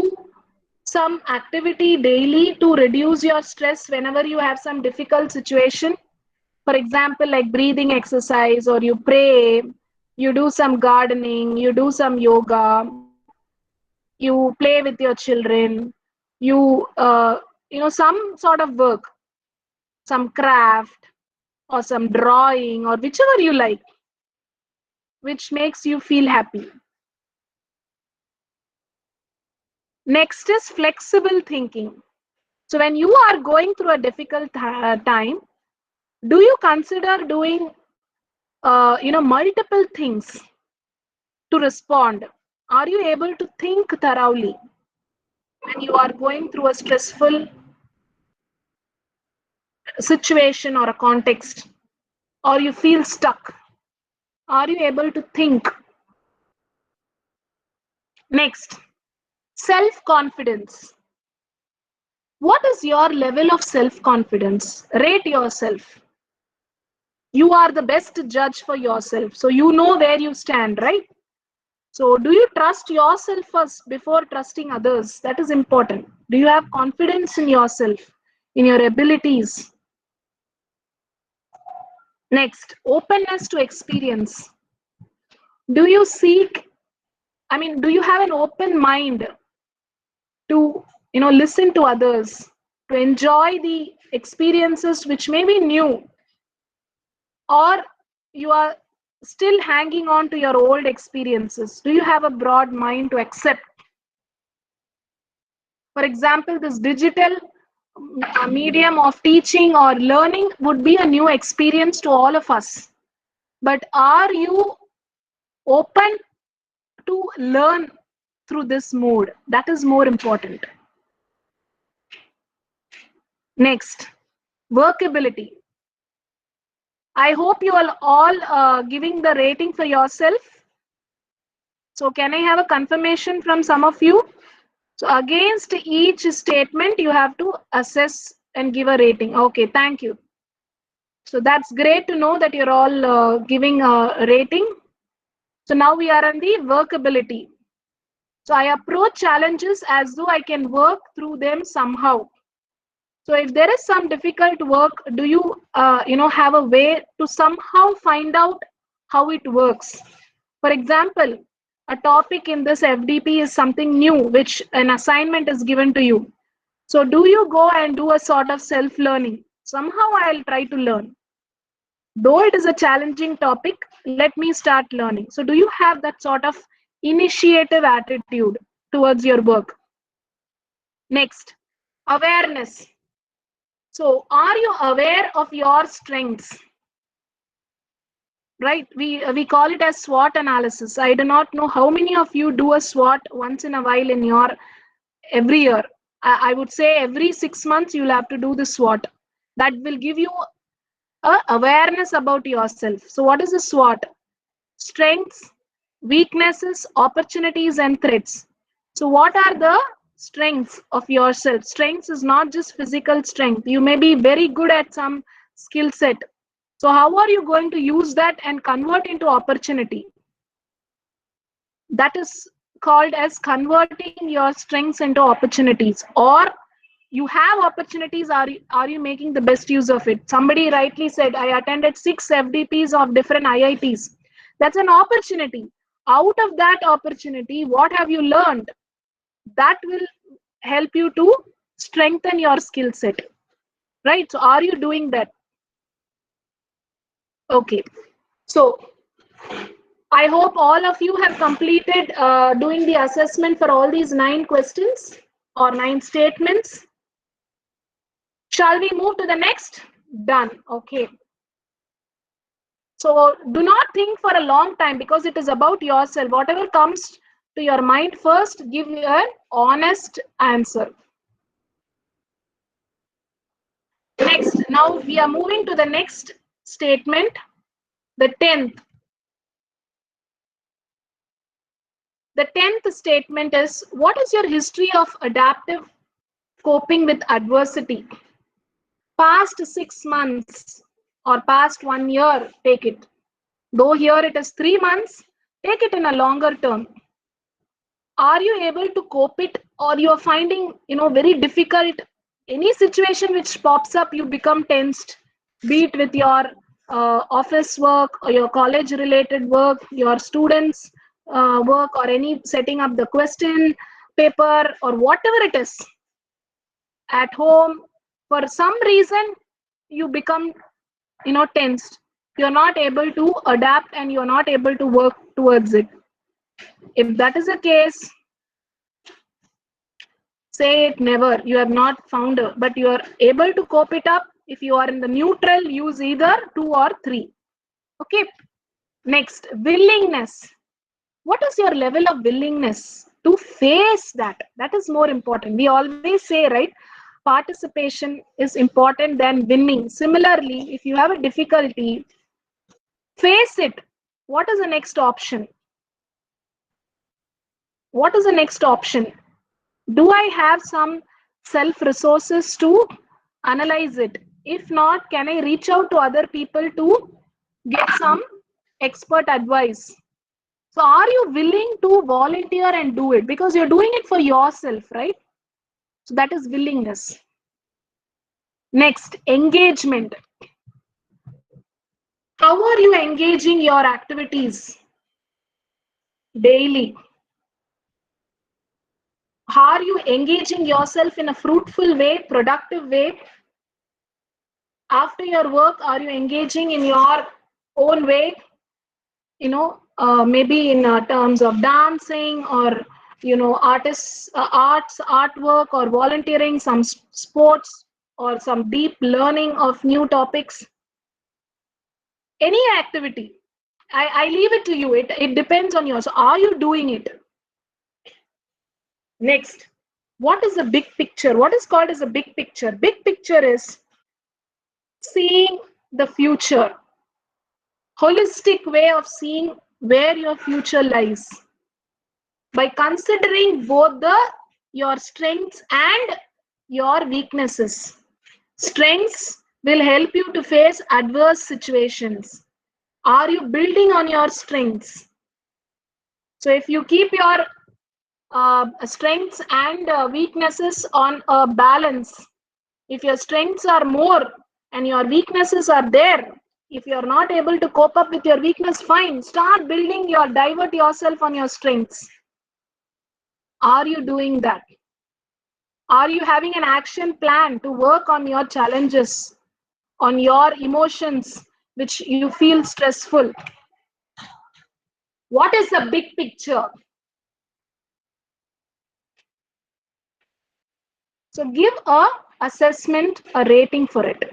S2: some activity daily to reduce your stress whenever you have some difficult situation? For example, like breathing exercise, or you pray, you do some gardening, you do some yoga, you play with your children, some sort of work, some craft or some drawing or whichever you like, which makes you feel happy. Next is flexible thinking. So when you are going through a difficult time, do you consider doing multiple things to respond? Are you able to think thoroughly when you are going through a stressful situation or a context, or you feel stuck? Are you able to think? Next, self-confidence. What is your level of self-confidence? Rate yourself. You are the best judge for yourself, so you know where you stand, right? So do you trust yourself first before trusting others? That is important. Do you have confidence in yourself, in your abilities? Next, openness to experience. Do you do you have an open mind to, listen to others, to enjoy the experiences which may be new, or you are still hanging on to your old experiences? Do you have a broad mind to accept? For example, this digital medium of teaching or learning would be a new experience to all of us. But are you open to learn through this mode? That is more important. Next, workability. I hope you are all giving the rating for yourself. So can I have a confirmation from some of you? So against each statement, you have to assess and give a rating. Okay, thank you. So that's great to know that you're all giving a rating. So now we are on the workability. So I approach challenges as though I can work through them somehow. So if there is some difficult work, do you, have a way to somehow find out how it works? For example, a topic in this FDP is something new, which an assignment is given to you. So do you go and do a sort of self-learning? Somehow I'll try to learn. Though it is a challenging topic, let me start learning. So do you have that sort of initiative attitude towards your work? Next, awareness. So are you aware of your strengths? Right, we call it as SWOT analysis. I do not know how many of you do a SWOT once in a while in your every year. I would say every 6 months you'll have to do the SWOT. That will give you a awareness about yourself. So what is the SWOT? Strengths, weaknesses, opportunities, and threats. So what are the strengths of yourself? Strengths is not just physical strength. You may be very good at some skill set. So how are you going to use that and convert into opportunity? That is called as converting your strengths into opportunities. Or you have opportunities, are you making the best use of it? Somebody rightly said, I attended 6 FDPs of different IITs. That's an opportunity. Out of that opportunity, what have you learned? That will help you to strengthen your skill set, right? So are you doing that? Okay, so I hope all of you have completed doing the assessment for all these 9 questions or 9 statements. Shall we move to the next? Done. Okay. So do not think for a long time because it is about yourself. Whatever comes to your mind first, give an honest answer. Next, now we are moving to the next statement, the 10th. The 10th statement is, what is your history of adaptive coping with adversity? Past 6 months or past 1 year, take it. Though here it is 3 months, take it in a longer term. Are you able to cope it, or you are finding very difficult? Any situation which pops up, you become tensed, be it with your office work or your college related work, your students work, or any setting up the question paper or whatever it is at home. For some reason you become tensed, you're not able to adapt and you're not able to work towards it. If that is the case, say it never. You have not found it, but you are able to cope it up. If you are in the neutral, use either 2 or 3. Okay. Next, willingness. What is your level of willingness to face that? That is more important. We always say, right, participation is important than winning. Similarly, if you have a difficulty, face it. What is the next option? What is the next option? Do I have some self resources to analyze it? If not, can I reach out to other people to get some expert advice? So are you willing to volunteer and do it? Because you're doing it for yourself, right? So that is willingness. Next, engagement. How are you engaging your activities daily? Are you engaging yourself in a fruitful way, productive way? After your work, are you engaging in your own way? Maybe in terms of dancing or artists, artwork, or volunteering, some sports, or some deep learning of new topics. Any activity. I leave it to you. It depends on you. So are you doing it? Next, what is the big picture? What is called as a big picture? Big picture is seeing the future. Holistic way of seeing where your future lies. By considering both your strengths and your weaknesses. Strengths will help you to face adverse situations. Are you building on your strengths? So if you keep your strengths and weaknesses on a balance, if your strengths are more and your weaknesses are there, if you're not able to cope up with your weakness, fine, start building divert yourself on your strengths. Are you doing that? Are you having an action plan to work on your challenges, on your emotions, which you feel stressful? What is the big picture? So give a assessment, a rating for it.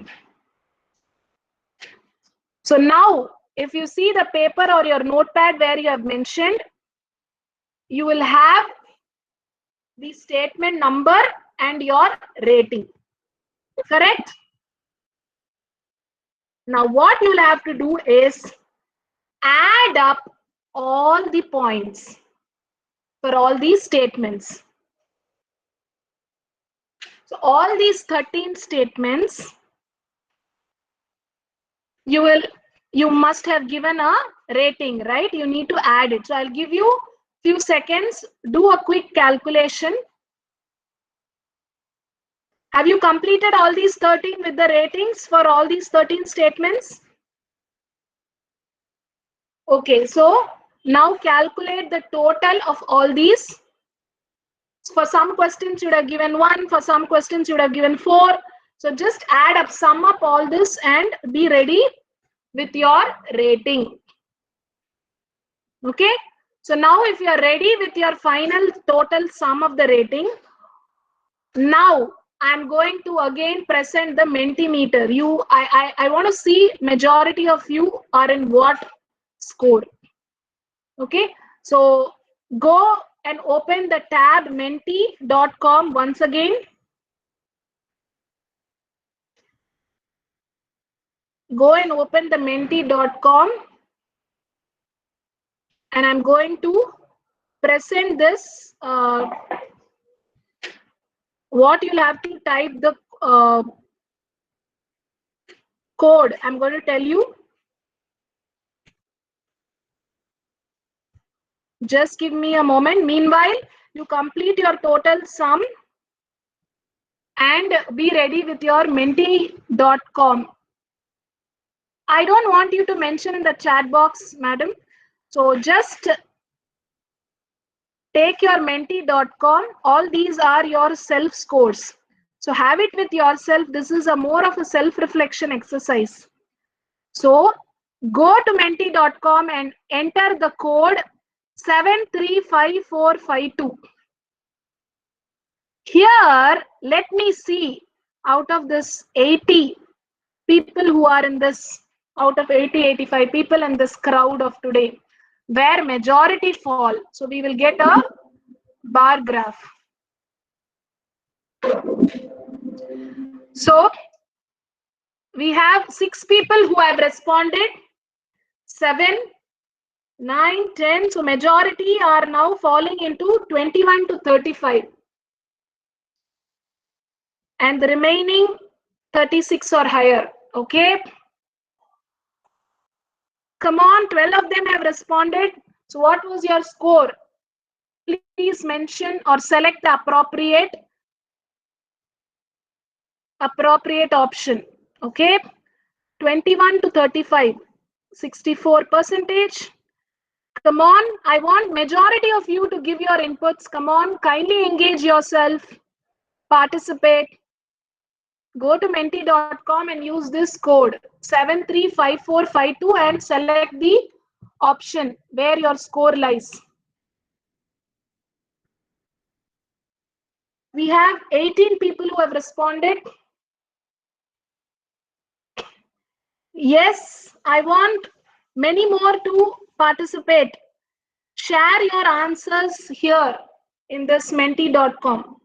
S2: So now, if you see the paper or your notepad where you have mentioned, you will have the statement number and your rating. Correct? Now what you'll have to do is add up all the points for all these statements. So all these 13 statements, you must have given a rating, right? You need to add it. So I'll give you few seconds. Do a quick calculation. Have you completed all these 13 with the ratings for all these 13 statements? Okay, so now calculate the total of all these. For some questions you would have given 1, for some questions you would have given 4. So just add up, sum up all this and be ready with your rating. Okay, so now if you are ready with your final total sum of the rating, now I'm going to again present the Mentimeter. I want to see majority of you are in what score. Okay, so go and open the tab menti.com once again. Go and open the menti.com, and I'm going to present this. What you'll have to type the code. I'm going to tell you. Just give me a moment. Meanwhile, you complete your total sum and be ready with your menti.com. I don't want you to mention in the chat box, madam. So just take your menti.com. All these are your self scores. So have it with yourself. This is a more of a self-reflection exercise. So go to menti.com and enter the code 735452. Here, let me see out of this 80 people who are in this, out of 85 people in this crowd of today, where majority fall. So we will get a bar graph. So we have 6 people who have responded, 7, 9, 10. So majority are now falling into 21 to 35. And the remaining 36 or higher. Okay. Come on, 12 of them have responded. So what was your score? Please mention or select the appropriate option. Okay. 21 to 35, 64%. Come on, I want majority of you to give your inputs. Come on, kindly engage yourself, participate. Go to menti.com and use this code 735452 and select the option where your score lies. We have 18 people who have responded. Yes, I want many more to participate. Share your answers here in this menti.com.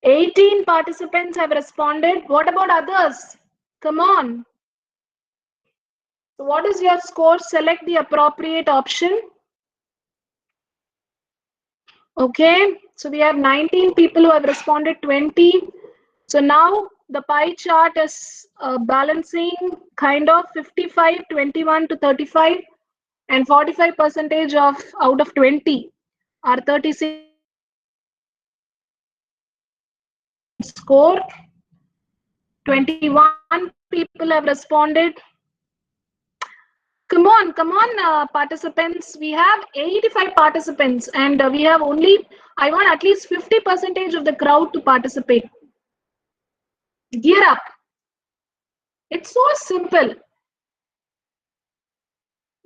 S2: 18 participants have responded. What about others? Come on. So what is your score? Select the appropriate option. Okay, so we have 19 people who have responded, 20. So now the pie chart is balancing kind of 55, 21 to 35, and 45% of out of 20 are 36 score. 21 people have responded. Come on, participants. We have 85 participants, and we have only, I want at least 50% of the crowd to participate. Gear up. It's so simple.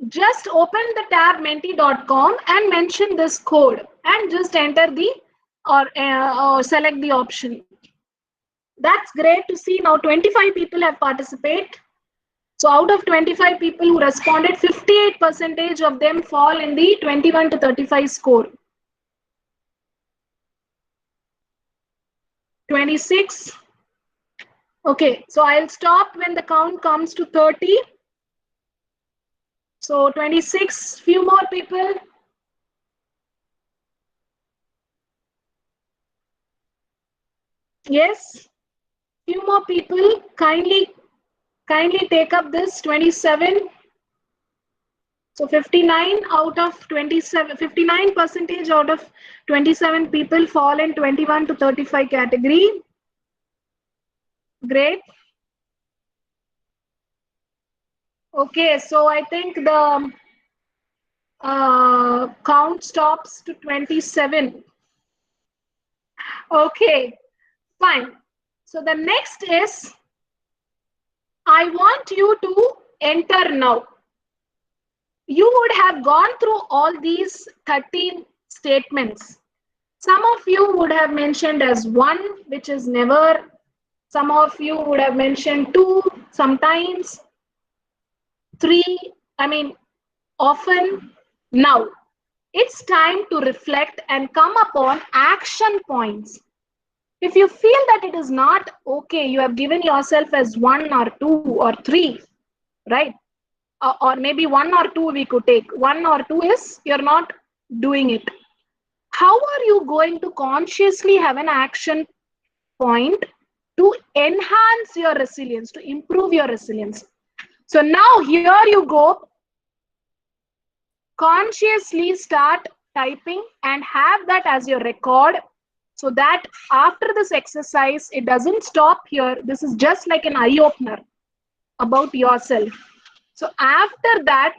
S2: Just open the tab menti.com and mention this code and just enter the or select the option. That's great to see. Now 25 people have participated. So out of 25 people who responded, 58% of them fall in the 21 to 35 score. 26. Okay, so I'll stop when the count comes to 30. So 26, few more people. Yes, few more people. Kindly take up this 27. So 59 out of 27, 59% out of 27 people fall in 21 to 35 category. Great. Okay, so I think the count stops to 27. Okay, fine. So the next is, I want you to enter now. You would have gone through all these 13 statements. Some of you would have mentioned as 1, which is never. Some of you would have mentioned 2, sometimes 3, I mean, often. Now, it's time to reflect and come upon action points. If you feel that it is not okay, you have given yourself as 1 or 2 or 3, right? Or maybe 1 or 2 we could take. 1 or 2 is you're not doing it. How are you going to consciously have an action point to enhance your resilience, to improve your resilience? So now here you go. Consciously start typing and have that as your record, so that after this exercise, it doesn't stop here. This is just like an eye opener about yourself. So after that,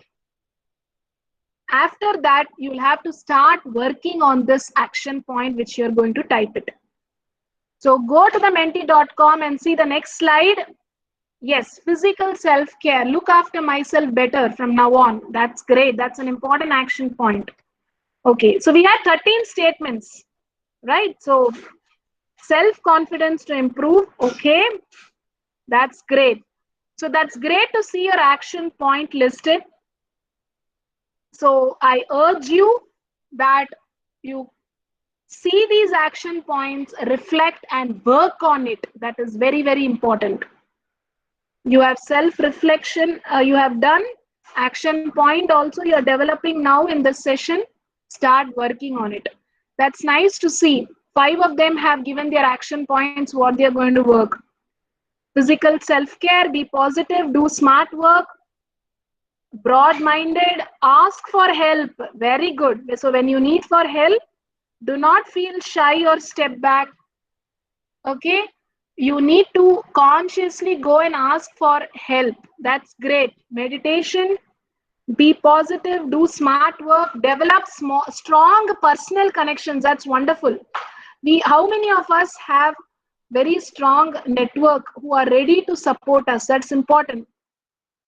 S2: you'll have to start working on this action point, which you're going to type it. So go to the menti.com and see the next slide. Yes, physical self-care. Look after myself better from now on. That's great. That's an important action point. Okay, so we had 13 statements, right? So self-confidence to improve. Okay, that's great. So that's great to see your action point listed. So I urge you that you see these action points, reflect and work on it. That is very, very important. You have self-reflection, you have done action point also, you're developing now in this session. Start working on it. That's nice to see. 5 of them have given their action points, what they're going to work. Physical self-care, be positive, do smart work, broad-minded, ask for help. Very good. So when you need for help, do not feel shy or step back. Okay, you need to consciously go and ask for help. That's great. Meditation, be positive, do smart work, develop strong personal connections. That's wonderful. How many of us have very strong network who are ready to support us? That's important.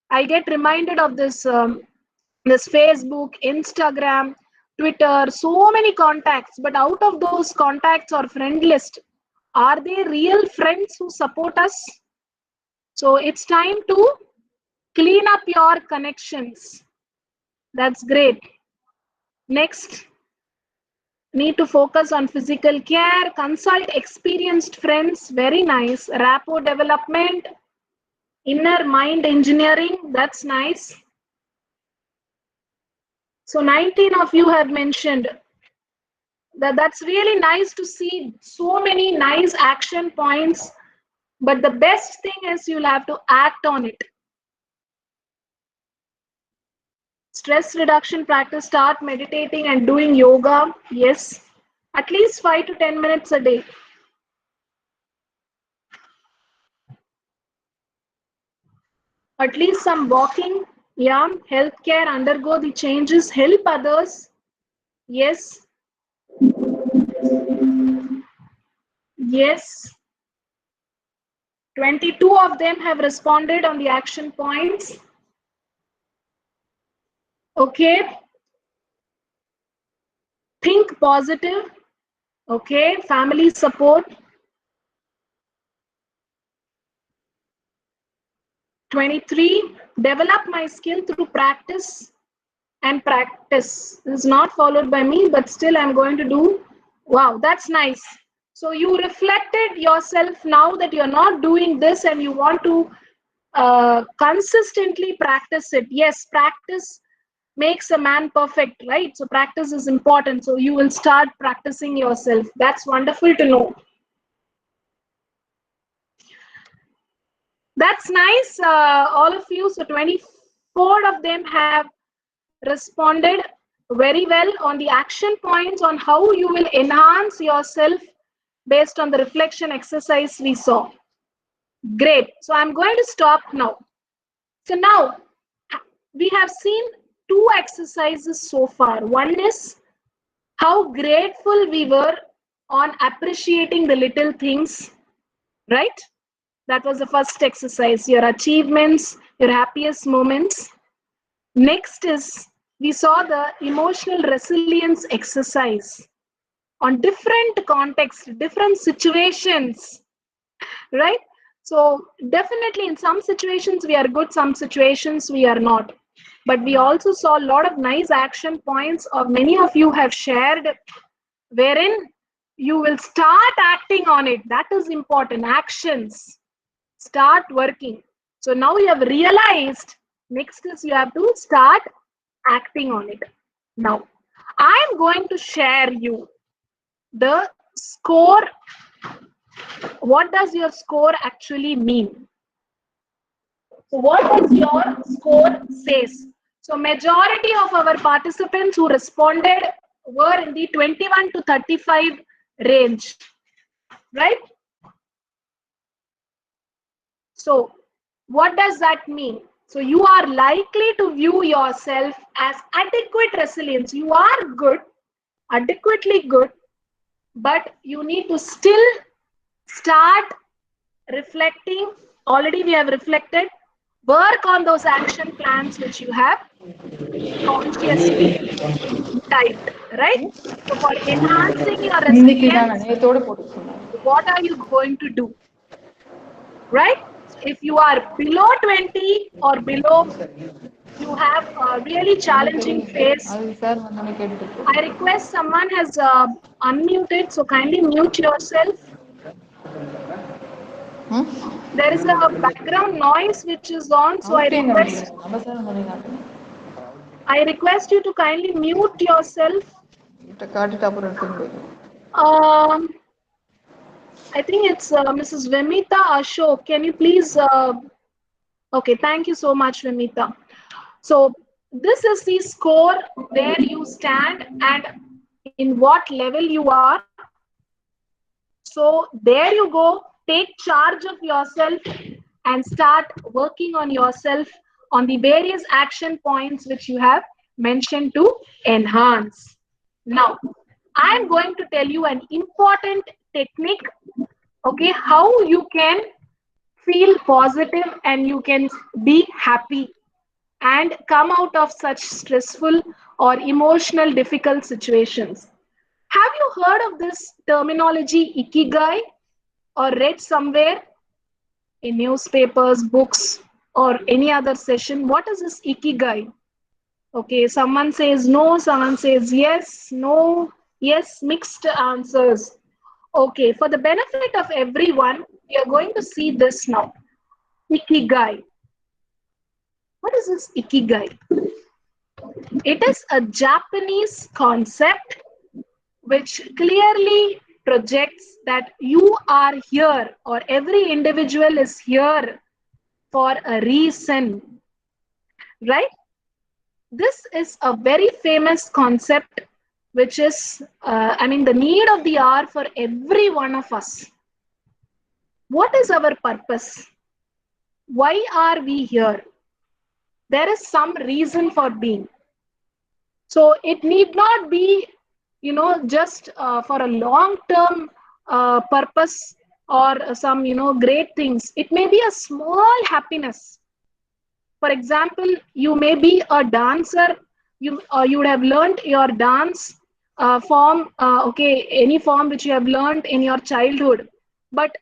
S2: I get reminded of this Facebook, Instagram, Twitter, so many contacts, but out of those contacts or friend list, are they real friends who support us? So it's time to clean up your connections. That's great. Next, need to focus on physical care, consult experienced friends, very nice. Rapport development, inner mind engineering, that's nice. So 19 of you have mentioned that's really nice to see so many nice action points, but the best thing is you'll have to act on it. Stress reduction practice, start meditating and doing yoga. Yes, at least 5 to 10 minutes a day. At least some walking. Yeah, healthcare, undergo the changes, help others. Yes. Yes. 22 of them have responded on the action points. Okay. Think positive. Okay. Family support. 23. Develop my skill through practice and practice. This is not followed by me, but still I'm going to do. Wow, that's nice. So you reflected yourself now that you're not doing this and you want to consistently practice it. Yes, practice makes a man perfect, right? So practice is important. So you will start practicing yourself. That's wonderful to know. That's nice, all of you. So 24 of them have responded very well on the action points on how you will enhance yourself based on the reflection exercise we saw. Great. So I'm going to stop now. So now we have seen 2 exercises so far. One is how grateful we were on appreciating the little things, right? That was the first exercise, your achievements, your happiest moments. Next is we saw the emotional resilience exercise on different contexts, different situations, right? So definitely in some situations we are good, some situations we are not. But we also saw a lot of nice action points of many of you have shared, wherein you will start acting on it. That is important. Actions. Start working. So now you have realized, next is you have to start acting on it. Now, I am going to share you the score. What does your score actually mean? So what does your score says? So majority of our participants who responded were in the 21 to 35 range, right? So what does that mean? So you are likely to view yourself as adequate resilience. You are good, adequately good, but you need to still start reflecting. Already we have reflected. Work on those action plans which you have consciously typed, right? So for enhancing your resilience, what are you going to do? Right? So if you are below 20 or below, you have a really challenging phase. I request someone has unmuted, so kindly mute yourself. There is a background noise which is on, so I request you to kindly mute yourself. I think it's Mrs. Vemita Ashok. Can you please? Okay, thank you so much, Vemita. So this is the score where you stand and in what level you are. So there you go. Take charge of yourself and start working on yourself on the various action points which you have mentioned to enhance. Now, I am going to tell you an important technique, okay, how you can feel positive and you can be happy and come out of such stressful or emotional difficult situations. Have you heard of this terminology ikigai or read somewhere in newspapers, books, or any other session? What is this ikigai? Okay, someone says no, someone says yes, no, yes, mixed answers. Okay, for the benefit of everyone, we are going to see this now. Ikigai. What is this ikigai? It is a Japanese concept which clearly projects that you are here or every individual is here for a reason, right? This is a very famous concept which is, the need of the hour for every one of us. What is our purpose? Why are we here? There is some reason for being. So it need not be, just for a long-term purpose or some, great things. It may be a small happiness. For example, you may be a dancer. You would have learned your dance form, any form which you have learned in your childhood. But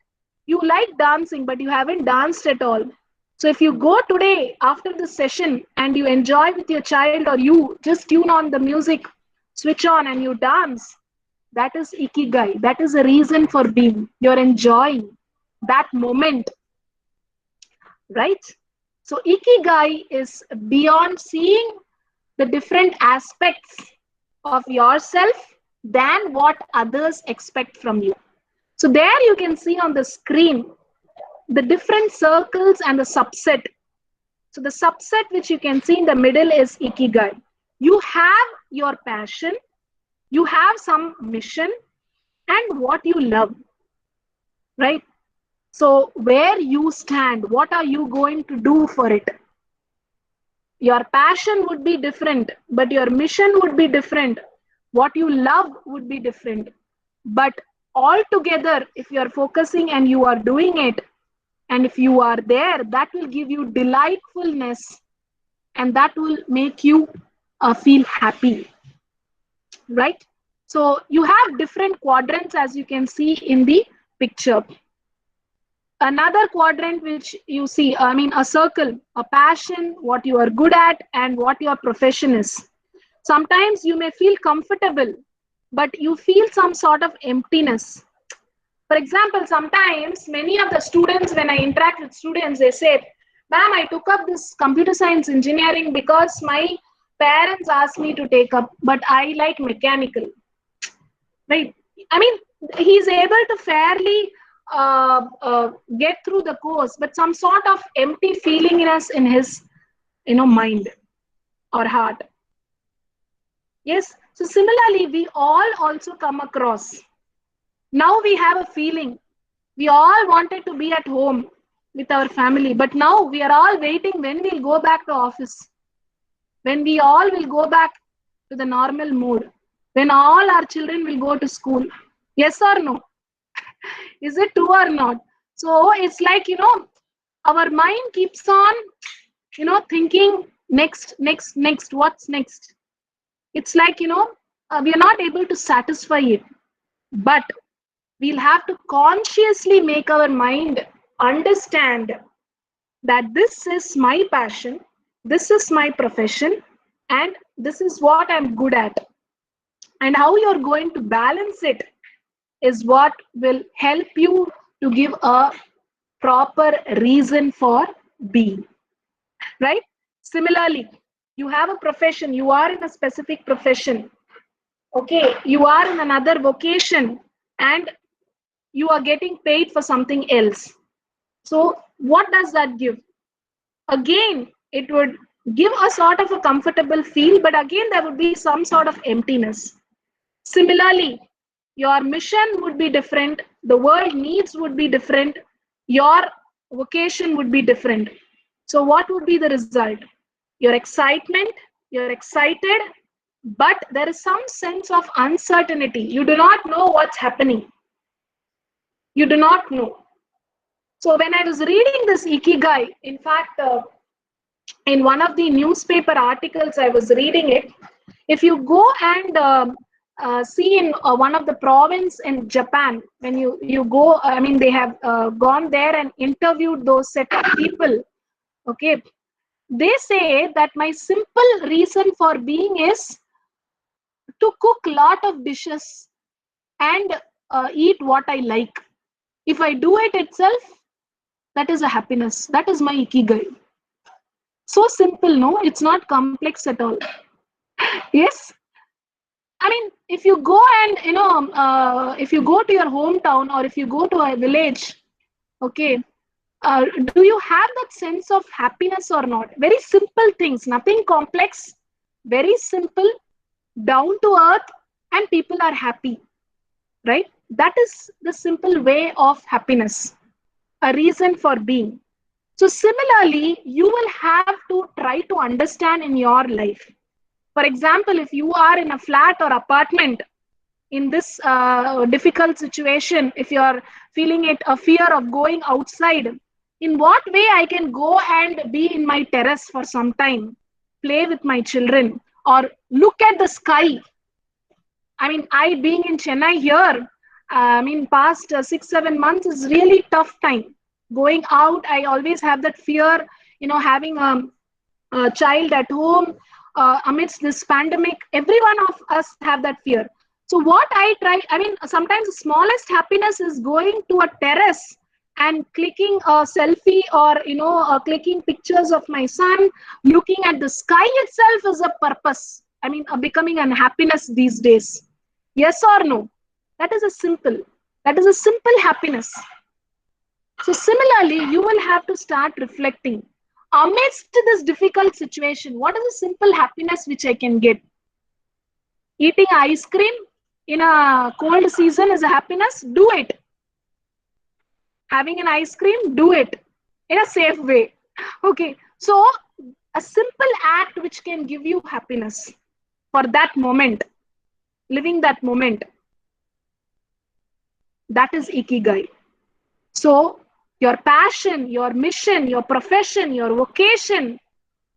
S2: you like dancing, but you haven't danced at all. So if you go today after the session and you enjoy with your child or you just tune on the music, switch on and you dance, that is ikigai. That is a reason for being. You're enjoying that moment, right? So ikigai is beyond seeing the different aspects of yourself than what others expect from you. So there you can see on the screen the different circles and the subset. So the subset which you can see in the middle is ikigai. You have your passion, you have some mission and what you love, right? So where you stand, what are you going to do for it? Your passion would be different, but your mission would be different. What you love would be different. But all together, if you are focusing and you are doing it, and if you are there, that will give you delightfulness and that will make you feel happy, right? So you have different quadrants, as you can see in the picture. Another quadrant which you see, I mean a circle, a passion, what you are good at, and what your profession is. Sometimes you may feel comfortable, but you feel some sort of emptiness. For example, sometimes many of the students, when I interact with students, they say, ma'am, I took up this computer science engineering because my parents asked me to take up, but I like mechanical. Right? I mean, he's able to fairly get through the course, but some sort of empty feelingness in his, mind or heart. Yes. So similarly, we all also come across. Now we have a feeling. We all wanted to be at home with our family, but now we are all waiting when we'll go back to office, when we all will go back to the normal mode, when all our children will go to school. Yes or no? Is it true or not? So it's like, our mind keeps on, thinking next, what's next? It's like, we are not able to satisfy it. But we'll have to consciously make our mind understand that this is my passion, this is my profession, and this is what I'm good at. And how you're going to balance it is what will help you to give a proper reason for being, right? Similarly, you have a profession, you are in a specific profession, okay, you are in another vocation, and you are getting paid for something else. So what does that give? Again, it would give a sort of a comfortable feel, but again, there would be some sort of emptiness. Similarly, your mission would be different, the world needs would be different, your vocation would be different. So what would be the result? Your excitement, you're excited, but there is some sense of uncertainty. You do not know what's happening. You do not know. So when I was reading this Ikigai, in fact, in one of the newspaper articles, I was reading it. If you go and see in one of the province in Japan, when you go, I mean, they have gone there and interviewed those set of people. Okay, they say that my simple reason for being is to cook lot of dishes and eat what I like. If I do it itself, that is a happiness. That is my ikigai. So simple, no? It's not complex at all. Yes. I mean, if you go and, if you go to your hometown or if you go to a village, okay, do you have that sense of happiness or not? Very simple things, nothing complex, very simple, down to earth, and people are happy, right? That is the simple way of happiness, a reason for being. So similarly, you will have to try to understand in your life. For example, if you are in a flat or apartment in this difficult situation, if you are feeling it a fear of going outside, in what way I can go and be in my terrace for some time, play with my children, or look at the sky. I mean, I being in Chennai here, past 6-7 months is really tough time. Going out, I always have that fear, having a child at home amidst this pandemic. Every one of us have that fear. So what I try, sometimes the smallest happiness is going to a terrace and clicking a selfie or, clicking pictures of my son. Looking at the sky itself is a purpose. Becoming an happiness these days. Yes or no? That is a simple happiness. So similarly, you will have to start reflecting. Amidst this difficult situation, what is a simple happiness which I can get? Eating ice cream in a cold season is a happiness? Do it. Having an ice cream? Do it in a safe way. Okay, so a simple act which can give you happiness for that moment, living that moment, that is Ikigai. So your passion, your mission, your profession, your vocation,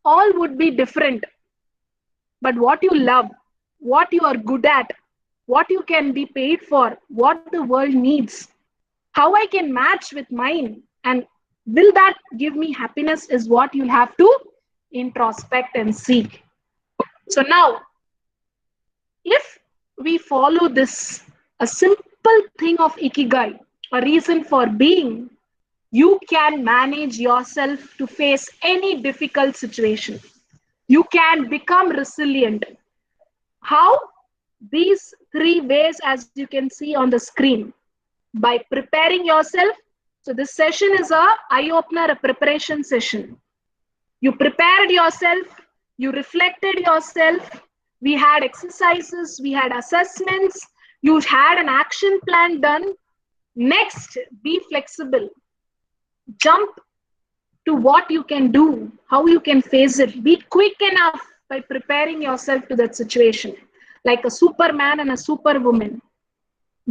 S2: all would be different. But what you love, what you are good at, what you can be paid for, what the world needs, how I can match with mine, and will that give me happiness is what you have to introspect and seek. So now, if we follow this, a simple thing of ikigai, a reason for being, you can manage yourself to face any difficult situation. You can become resilient. How? These three ways, as you can see on the screen. By preparing yourself. So this session is a eye-opener, a preparation session. You prepared yourself, you reflected yourself, we had exercises, we had assessments, you had an action plan done. Next, be flexible. Jump to what you can do, how you can face it. Be quick enough by preparing yourself to that situation, like a superman and a superwoman.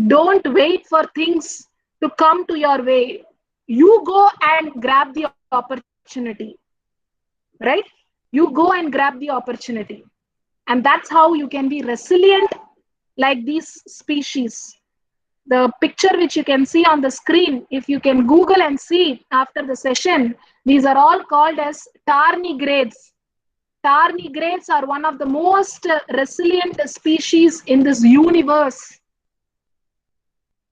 S2: Don't wait for things to come to your way. You go and grab the opportunity, right? You go and grab the opportunity. And that's how you can be resilient like these species. The picture which you can see on the screen, if you can Google and see after the session, these are all called as tardigrades. Tardigrades are one of the most resilient species in this universe.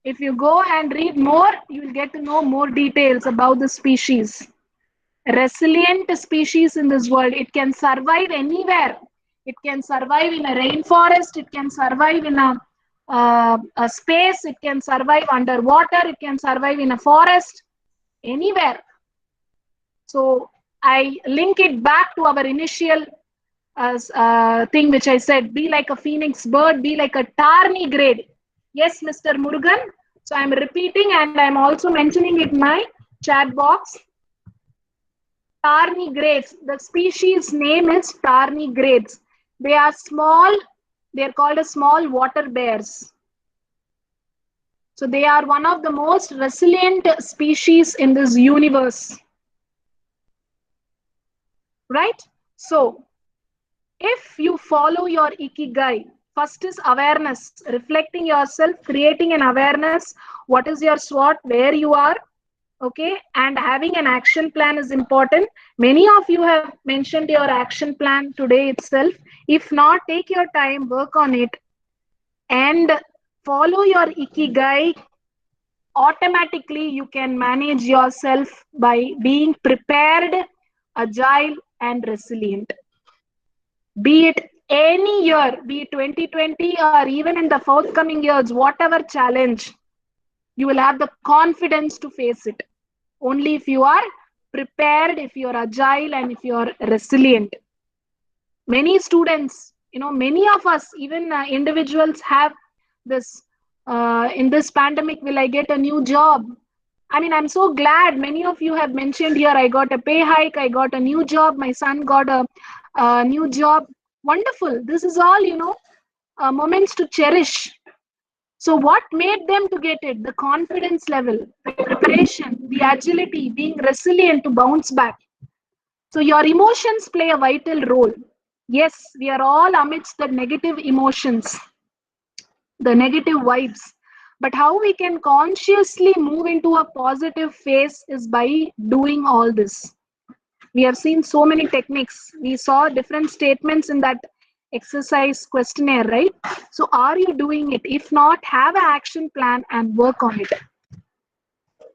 S2: If you go and read more, you will get to know more details about the species. Resilient species in this world. It can survive anywhere. It can survive in a rainforest. It can survive in a space. It can survive underwater. It can survive in a forest. Anywhere. So I link it back to our initial thing which I said, be like a phoenix bird, be like a tardigrade. Yes, Mr. Murugan. So I'm repeating and I'm also mentioning it in my chat box. Tardigrades. The species name is tardigrades. They are small. They are called as small water bears. So they are one of the most resilient species in this universe. Right? So if you follow your ikigai, first is awareness, reflecting yourself, creating an awareness, what is your SWOT, where you are, okay, and having an action plan is important. Many of you have mentioned your action plan today itself. If not, take your time, work on it, and follow your ikigai. Automatically, you can manage yourself by being prepared, agile, and resilient. Be it any year, be it 2020 or even in the forthcoming years, whatever challenge, you will have the confidence to face it. Only if you are prepared, if you are agile, and if you are resilient. Many students, many of us, even individuals have this, in this pandemic, will I get a new job? I mean, I'm so glad many of you have mentioned here, I got a pay hike, I got a new job, my son got a new job. Wonderful. This is all, moments to cherish. So what made them to get it? The confidence level, the preparation, the agility, being resilient to bounce back. So your emotions play a vital role. Yes, we are all amidst the negative emotions, the negative vibes. But how we can consciously move into a positive phase is by doing all this. We have seen so many techniques. We saw different statements in that exercise questionnaire, right? So are you doing it? If not, have an action plan and work on it.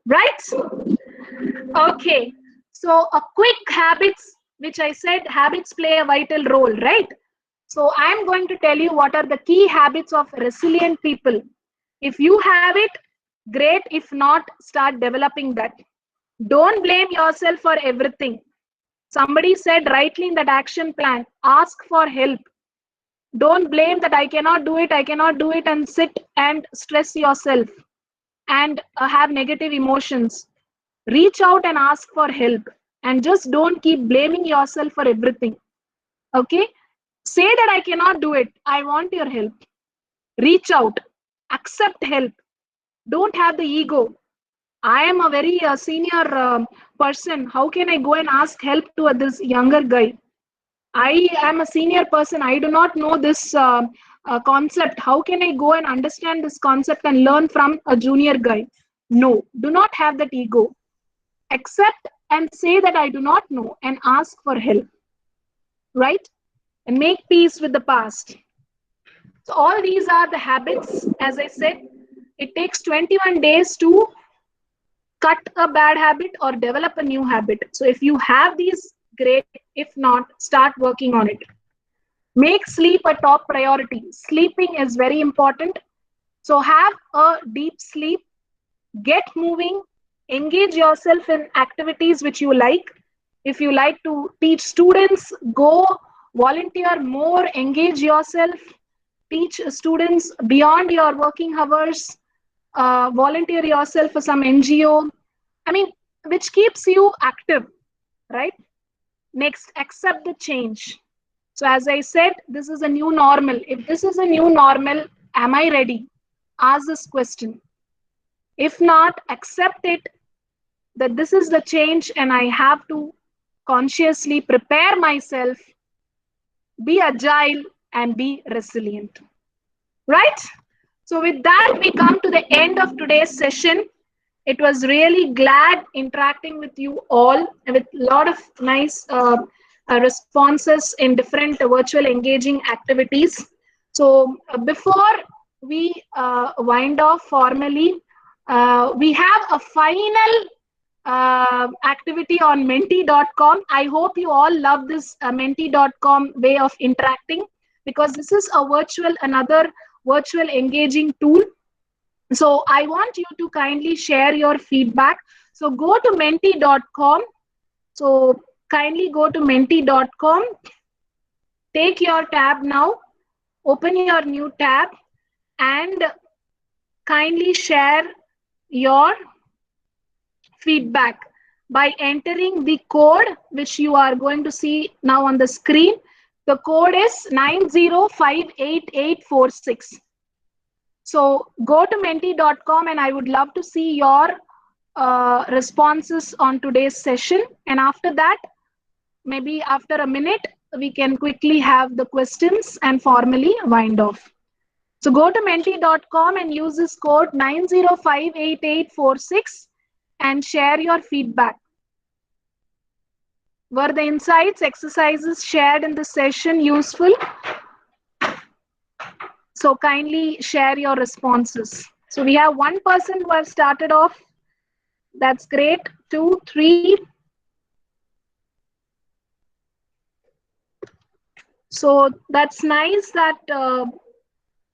S2: Right? Okay. So a quick habits, which I said habits play a vital role, right? So I'm going to tell you what are the key habits of resilient people. If you have it, great. If not, start developing that. Don't blame yourself for everything. Somebody said rightly in that action plan, ask for help. Don't blame that I cannot do it, and sit and stress yourself and have negative emotions. Reach out and ask for help, and just don't keep blaming yourself for everything. Okay? Say that I cannot do it. I want your help. Reach out. Accept help. Don't have the ego. I am a very senior person. How can I go and ask help to this younger guy? I am a senior person. I do not know this concept. How can I go and understand this concept and learn from a junior guy? No, do not have that ego. Accept and say that I do not know and ask for help, right? And make peace with the past. So all these are the habits. As I said, it takes 21 days to cut a bad habit or develop a new habit. So if you have these, great. If not, start working on it. Make sleep a top priority. Sleeping is very important. So have a deep sleep, get moving, engage yourself in activities which you like. If you like to teach students, go volunteer more, engage yourself, teach students beyond your working hours, volunteer yourself for some NGO. I mean, which keeps you active, right? Next, accept the change. So as I said, this is a new normal. If this is a new normal, am I ready? Ask this question. If not, accept it that this is the change and I have to consciously prepare myself, be agile and be resilient, right? So with that, we come to the end of today's session. It was really glad interacting with you all with a lot of nice responses in different virtual engaging activities. So before we wind off formally, we have a final activity on menti.com. I hope you all love this menti.com way of interacting, because this is another virtual engaging tool. So I want you to kindly share your feedback. So go to menti.com. So kindly go to menti.com. Take your tab now. Open your new tab and kindly share your feedback by entering the code which you are going to see now on the screen. The code is 9058846. So go to menti.com and I would love to see your responses on today's session. And after that, maybe after a minute, we can quickly have the questions and formally wind off. So go to menti.com and use this code 9058846 and share your feedback. Were the insights, exercises shared in the session useful? So kindly share your responses. So we have one person who has started off. That's great. 2, 3. So that's nice that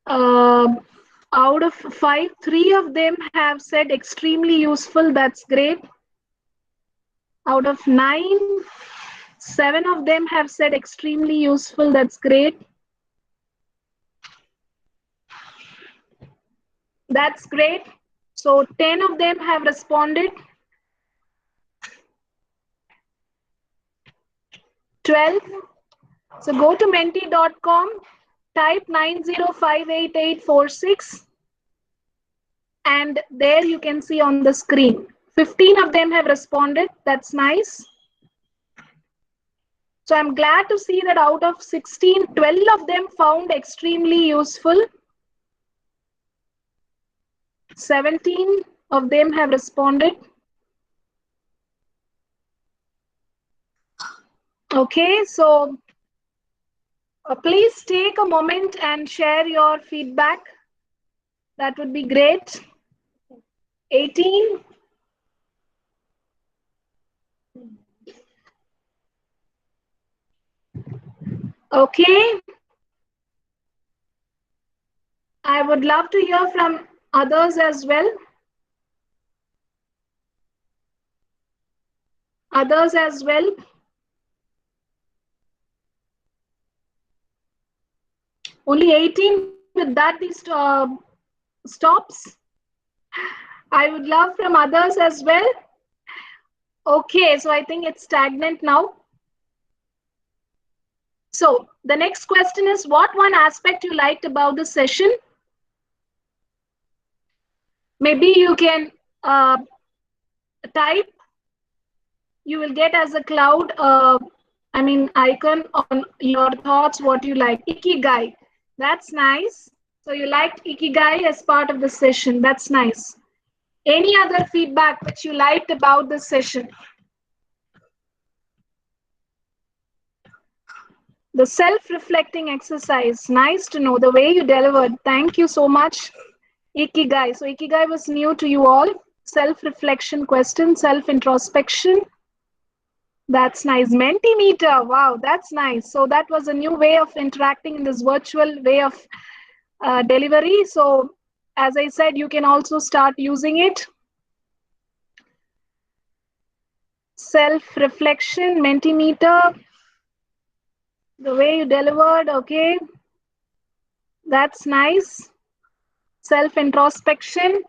S2: out of 5, 3 of them have said extremely useful. That's great. Out of 9, 7 of them have said extremely useful. That's great. That's great. So 10 of them have responded. 12. So go to menti.com, type 9058846, and there you can see on the screen. 15 of them have responded. That's nice. So I'm glad to see that out of 16, 12 of them found extremely useful. 17 of them have responded. Okay, so please take a moment and share your feedback. That would be great. 18. Okay. I would love to hear from others as well. Others as well. Only 18. With that, these stops. I would love from others as well. Okay, so I think it's stagnant now. So the next question is, what one aspect you liked about the session? Maybe you can type. You will get as a cloud, icon on your thoughts, what you like. Ikigai. That's nice. So you liked Ikigai as part of the session. That's nice. Any other feedback which you liked about this session? The self-reflecting exercise. Nice to know the way you delivered. Thank you so much. Ikigai. So Ikigai was new to you all. Self-reflection question, self-introspection. That's nice. Mentimeter. Wow, that's nice. So that was a new way of interacting in this virtual way of delivery. So as I said, you can also start using it. Self-reflection, Mentimeter. The way you delivered, okay. That's nice. Self-introspection.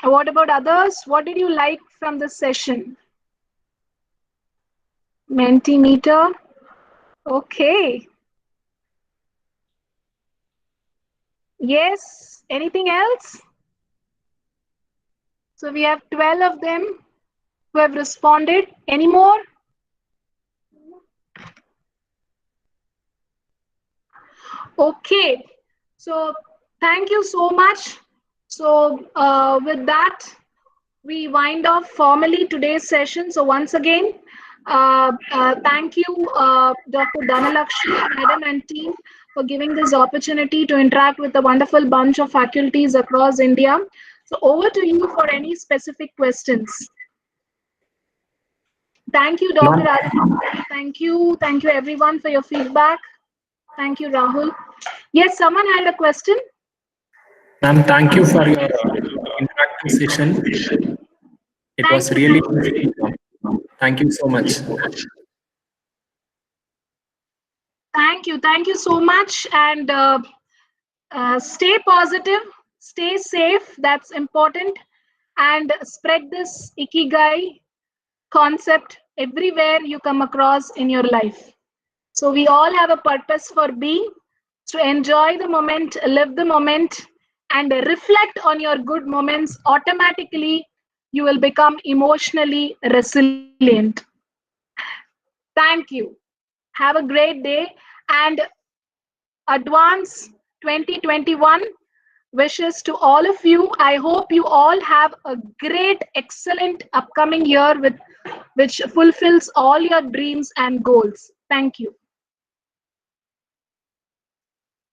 S2: What about others? What did you like from this session? Mentimeter. Okay. Yes. Anything else? So we have 12 of them who have responded. Any more? Okay. So thank you so much. So with that, we wind off formally today's session. So once again, thank you, Dr. Dhanalakshmi, Madam and team, for giving this opportunity to interact with a wonderful bunch of faculties across India. So over to you for any specific questions. Thank you, Dr. Arun. Thank you everyone for your feedback. Thank you, Rahul. Yes, someone had a question.
S5: Ma'am, thank you for your interactive session. It was really good. Thank you so much.
S2: Thank you so much, and stay positive, stay safe. That's important, and spread this Ikigai concept everywhere you come across in your life. So we all have a purpose for being, to enjoy the moment, live the moment, and reflect on your good moments. Automatically, you will become emotionally resilient. Thank you. Have a great day, and advance 2021 wishes to all of you. I hope you all have a great, excellent upcoming year which fulfills all your dreams and goals. Thank you.